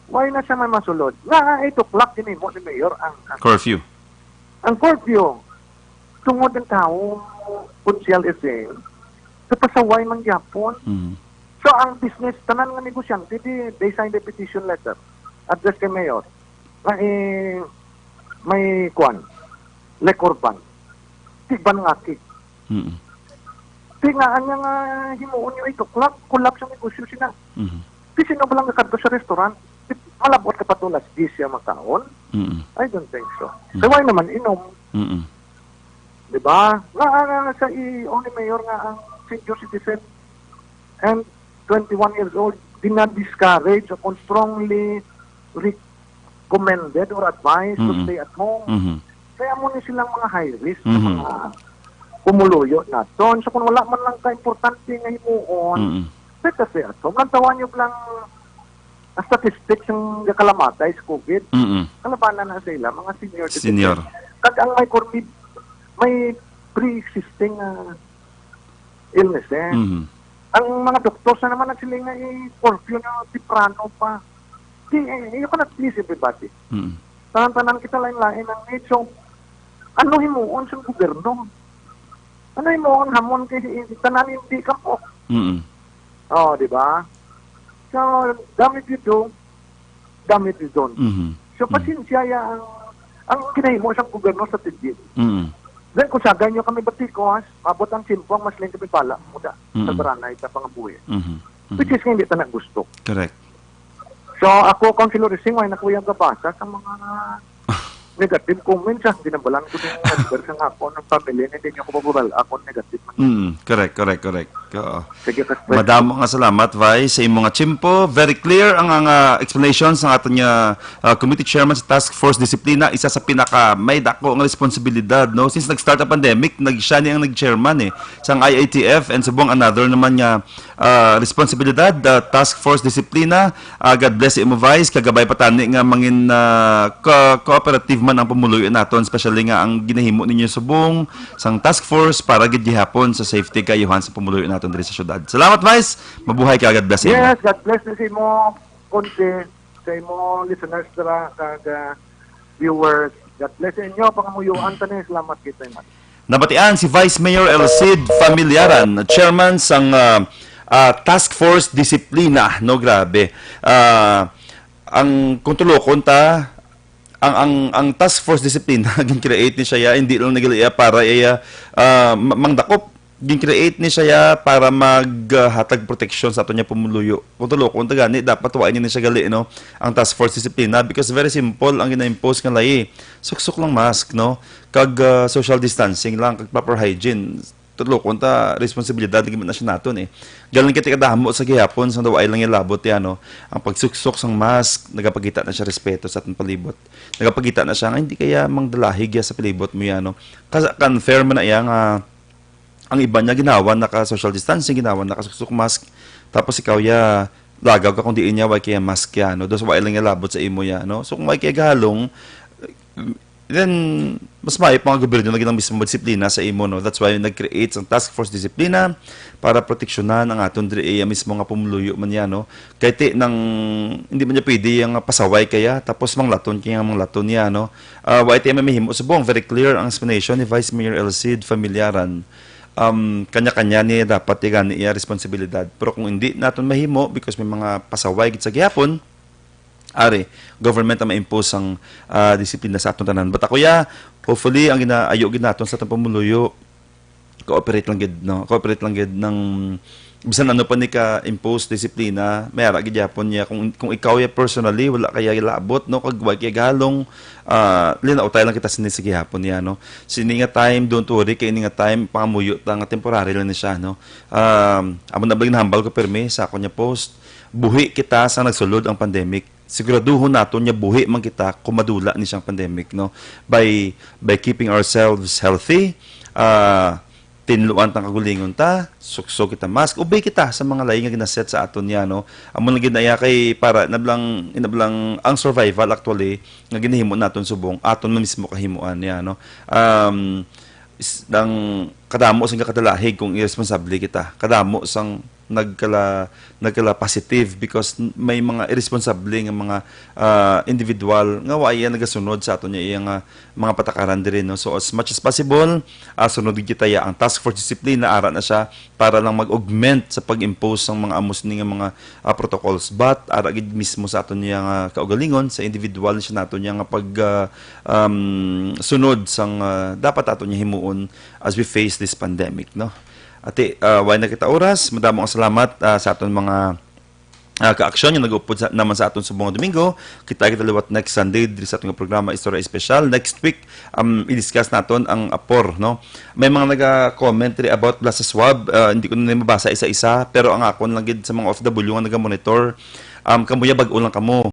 Speaker 7: why na siya may masulod? Nga 8 o'clock din mo ni Mayor
Speaker 6: Curfew.
Speaker 7: ang curfew. Tungod ang tao, punsyal eseng, kapasaway man yapon.
Speaker 6: Mhm.
Speaker 7: So, ang business, tanan nga negosyante, they signed a petition letter address kay Mayor. May kwan, liquor ban. Tiban nga ki.
Speaker 6: Mhm.
Speaker 7: Tingaan niya nga himuon yung 8 o'clock, collapse ang negosyo sila.
Speaker 6: Mhm.
Speaker 7: Di sino ba lang nakadto sa restaurant? Malabot ka pa to last this siya makaon? I don't think so. So why naman inom? Di ba? Nga sa only mayor nga ang senior citizen and 21 years old, dinadiscourage o strongly recommended or advised to stay at home. Kaya mo ni silang mga high risk na mga kumuluyo na doon. So kung wala man lang ka-importante nga himuon, let us stay at home. Nagtawan nyo lang statistics yung kalamatay sa COVID. Kalabanan na sila, mga senior citizen.
Speaker 6: Senior.
Speaker 7: Kag ang may COVID, may pre-existing illness Ang mga doktor sa naman sila nga i-curfew na tiprano pa. You cannot please everybody. Tanan-tanan kita lain-lain ang need. So, ano himuon sa gobyerno? Ano himuon hamon kay tanan hindi ka po? Oh, di ba? So, damit you do, damit you don't. So, pasensya ya ang kinahimo sa gobyerno sa tigil. Then kung sa ganyo kami batikos, mabot ang simpong, mas lang kami pala, muda, sa baranay, sa pangabuhi. Which is hindi ta gusto.
Speaker 6: Correct.
Speaker 7: So ako, Councilor Rising, ay nakuyang kabasa sa mga negative comments. Dinabalan ko yung adverse ng ako ng pamilya, hindi niyo ko pabubal. Ako negative.
Speaker 6: Correct.
Speaker 7: Sige,
Speaker 6: Madamo nga salamat, Vice, sa imong nga chimpo. Very clear ang explanations ng aton nga committee chairman sa Task Force Disiplina. Isa sa pinaka may dako nga responsibilidad, no? Since nag-start ang pandemic, siya ni ang nag-chairman sa IATF and subong another naman nga responsibilidad, the Task Force Disiplina. God bless imo, Vice. Kagabay patani nga mangin cooperative man ang pumuluyo naton, especially nga ang ginahimo ninyo subong sang Task Force para gid gihapon sa safety kayuhan sa pumuluyo naton diri sa syudad. Salamat, Vice. Mabuhay ka, God bless imo.
Speaker 7: Yes, God bless sa imo konti, sa imo listeners kag viewers. God bless sa inyo pangamuyuan tanin. Salamat kita man.
Speaker 6: Nabatian si Vice Mayor Elcid Familiaran, chairman sang Task Force Disiplina, no, grabe. Ang kuntulokon ta ang Task Force Discipline gin-create ni siya hindi lang nagiliya para mangdakop, gin-create ni siya para maghatag protection sa ato niya pumuluyo. Kung tulokon ta gani dapat tuwain ni siya gali, no, ang Task Force Discipline because very simple ang gina-impose nga lay. Suksok lang mask, no, kag social distancing lang, kag proper hygiene. Tulokon ta responsibilidad gyud na siya naton Galing kiti kadamo sa gihapon sa daw ay lang ilabot no. Ang pagsuksok sang mask, nagapakita na siya respeto sa atong palibot. Nagapakita na siya nga hindi kaya mangdalahig sa palibot mo no. Confirm man na iya nga ang iba niya ginawa naka social distancing, ginawa naka suksok mask. Tapos ikaw ya lagaw ka kung diin niya way kaya mask ya no. Dos way lang ilabot sa imo ya no. So kung way kaya galong then mas may mga gobyerno na ginang mismo disiplina sa imo, no. That's why nag-create ang Task Force Disiplina para proteksyonan ang aton diri mismo nga pumuluyo man yan, no. Kahit nang hindi man niya pwede ang pasaway kaya tapos manglaton kaya manglaton niya, no. White may mahimo subong very clear ang explanation ni Vice Mayor Elcid Familiaran. Kanya-kanya ni dapat igani iya responsibilidad. Pero kung hindi naton mahimo because may mga pasaway gid sa gihapon, government ang ma-impose ang disiplina sa atong tanan. But ako hopefully ang ginaayo gid naton sa atong pamuluyo cooperate lang gid ng bisan ano pa ni ka impose disiplina, mayara gid yapon niya kung ikaw personally wala kaya labot, no, kag wa kay galong linaw-tay lang kita sini sige hapon niya, no. Sini nga time don't worry kay ini nga time pangamuyo ta nga temporary lang ni siya, no. Amo na balik hambal ko permi sa ako niya post buhi kita sa nagsulod ang pandemic. Siguraduhon nato niya buhi man kita kumadula ni siyang pandemic, no, by keeping ourselves healthy, tinluan tang kagulingon ta, sukso kita mask, ubay kita sa mga lahi nga ginaset sa aton niya, no. Amon lang ginaya kay para inablang ang survival actually nga ginahimo naton subong aton mismo kahimuan niya, no. Dang kadamo sang kadalahig kung irresponsable kita, kadamo sang nagkala positive because may mga irresponsible nga mga individual nga wa iya nagasunod sa ato niya iyang mga patakaran diri, no. So as much as possible sunod kita ya ang Task Force Discipline na ara na siya para lang mag-augment sa pag-impose ng mga amos ni nga mga protocols, but ara gid mismo sa ato niya nga kaugalingon sa individual siya nato niya nga pag sunod sang dapat ato niya himuon as we face this pandemic, no. Ate, why na kita oras, madamo ang salamat sa aton mga ka-aksyon yung nag-upod naman sa aton sa buong Domingo. Kita liwat next Sunday diri sa atong programa Istorya Espesyal. Next week i-discuss naton ang apor, no. May mga naga-comment about sa swab, hindi ko na mabasa isa-isa, pero ang akon lang gid sa mga OFW nga naga-monitor, kamuya bag-o lang kamo.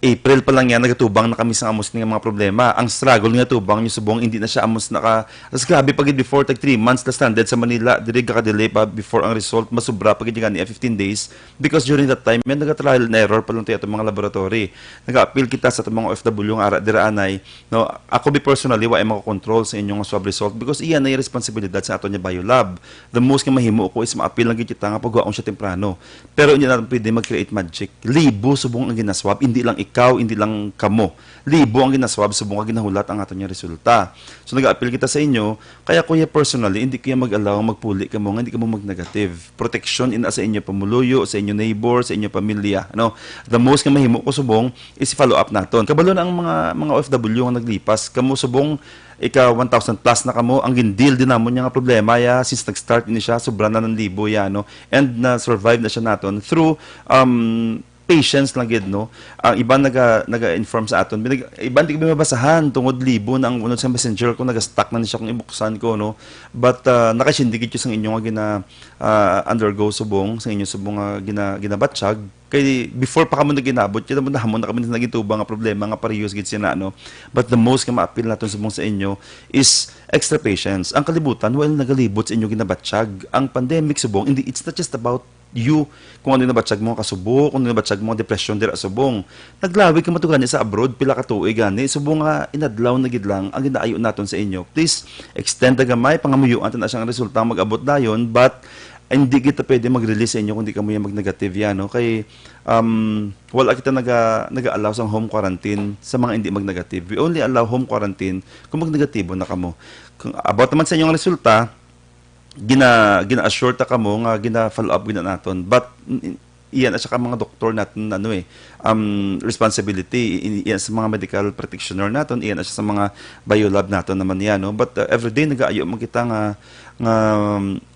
Speaker 6: April pa lang yan, nagatubang na kami sa amos ng mga problema. Ang struggle nga tubang yung subong, hindi na siya amos naka... As grabe, pagid before, 3 months na standard sa Manila, dirig ka-delay pa before ang result, masubra pagid yung 15 days. Because during that time, yan, nag-trial and error pa lang tayo itong mga laboratory. Nag-appeal kita sa itong mga OFW, ang diraanay. No, ako personally, wa ay makakontrol sa inyong swab result because iyan na yung responsibilidad sa ato niya biolab. The most nga mahimo ko is ma-appeal lang kita nga pagwaon siya temprano. Pero hindi natin pwede mag-create magic. Libo subong ang ginaswab, hindi lang ikaw, hindi lang kamo. Libo ang ginaswab, subong ka ginahulat ang ato niya resulta. So nag-appeal kita sa inyo, kaya kuya personally, hindi kaya mag-allow magpuli ka mo, hindi ka mo mag-negative. Protection ina sa inyo pamuluyo, sa inyo neighbor, sa inyo pamilya. Ano? The most nga mahimo ko subong is follow up naton. Kabalo na ang mga OFW ang naglipas, kamo subong ika 1,000 plus na kamo, ang gindil din namon nga problema ya since nag-start ini siya, sobra na ng libo ya, no? And na-survive na siya naton through patience lang gid, no. Ang iba naga-inform sa aton, iba hindi ko mabasahan tungod libo na ang unod sa messenger ko, naga-stuck na niya kung ibuksan ko, no. But nakasindigit ko sa inyo nga undergo subong sa inyo subong ginabatsyag kay before pa kamo naginabot kita mo na kami na nagituba nga problema nga parehas gid sina, no. But the most nga ma-appeal naton subong sa inyo is extra patience. Ang kalibutan while nagalibot sa inyo ginabatsyag, ang pandemic subong, hindi, it's not just about you, kung ano nabatsyag mo kasubok, kung ano nabatsyag mo depression dira subong. Naglawi ka matugan sa abroad, pila ka tuig gani, subong nga inadlaw na gid lang ang ginaayo naton sa inyo. Please extend the gamay, pangamuyuan na siyang resulta mag-abot dayon, but hindi kita pwede mag-release sa inyo kung di ka mo yung mag-negative yan, no? Kay wala kita naga-allow sa home quarantine sa mga hindi mag-negative. We only allow home quarantine kung mag-negatibo na kamo. Kung about naman sa inyong resulta, gina-assure ta kamo nga gina-follow up gina naton, but iyan at saka mga doktor natin responsibility, iyan sa mga medical practitioner naton, iyan at sa mga biolab naton naman yan, no? But everyday nag-aayo man kita nga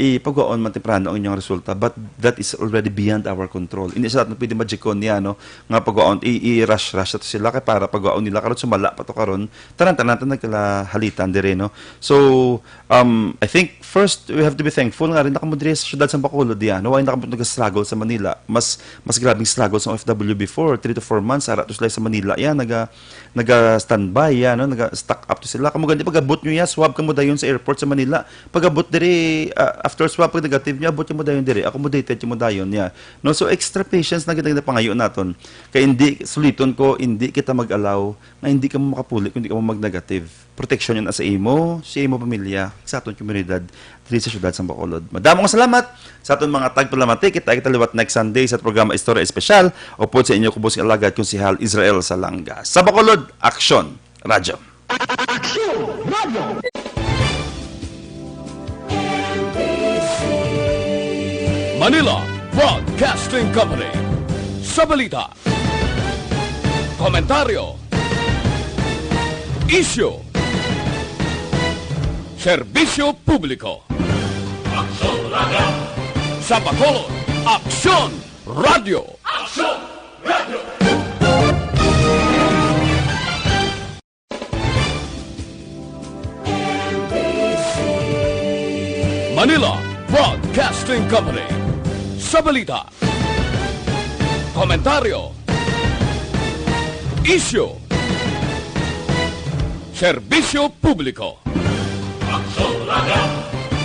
Speaker 6: ipagaon man temprano ang inyong resulta, but that is already beyond our control. Hindi sa natin pwede magikon niya, no? Nga pagaon i-rush to sila kay para pagaon nila karon sumala pa to karon tanan nagkalahalitan dire, no. So I think first we have to be thankful nga rin nakamudre sa syudad sa Bacolod diyan, no. Why nag-struggle sa Manila, mas grabing struggle sa OFW before 3 to 4 months ara to sila sa Manila yan, naga-standby yan, no, naga-stock up to sila. Kamo gandi pag-abot nyo ya, swab kamo dayon sa airport sa Manila. Pag-abot diri after swab pag negative niya, abot mo dayon diri, accommodated mo dayon niya, no. So extra patience na kita pangayo naton. Kay hindi suliton ko, hindi kita mag-allow na hindi ka mo makapuli kung hindi ka mo mag-negative. Protection yun sa imo pamilya, sa aton komunidad diri sa syudad sa Bacolod. Madamong salamat sa aton mga tagpalamati. Kita liwat next Sunday sa programa Istorya Espesyal. Upod sa inyo kubos alagad kung si Hal Israel Salanga. Sa Bacolod, Aksyon Radio.
Speaker 2: Aksyon Radio!
Speaker 1: Manila Broadcasting Company. Sa balita, komentaryo, isyu, serbisyo publiko.
Speaker 2: Aksyon Radio!
Speaker 1: Sa Bacolod, Aksyon Radio.
Speaker 2: Aksyon Radio!
Speaker 1: Manila Broadcasting Company. Sa balita, komentaryo, isyu, serbisyo publiko.
Speaker 2: Aksyon Radio!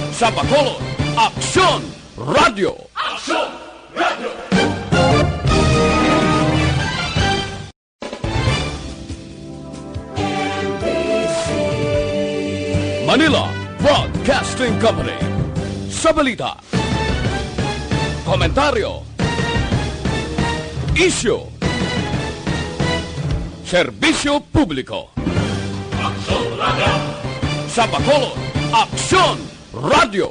Speaker 1: Sa Bacolod, Aksyon Radio.
Speaker 2: Aksyon Radio!
Speaker 1: Manila Broadcasting Company. Sa balita, komentaryo, isyu, serbisyo publiko.
Speaker 2: Aksyon Radio!
Speaker 1: Sa Bacolod, Aksyon Radio.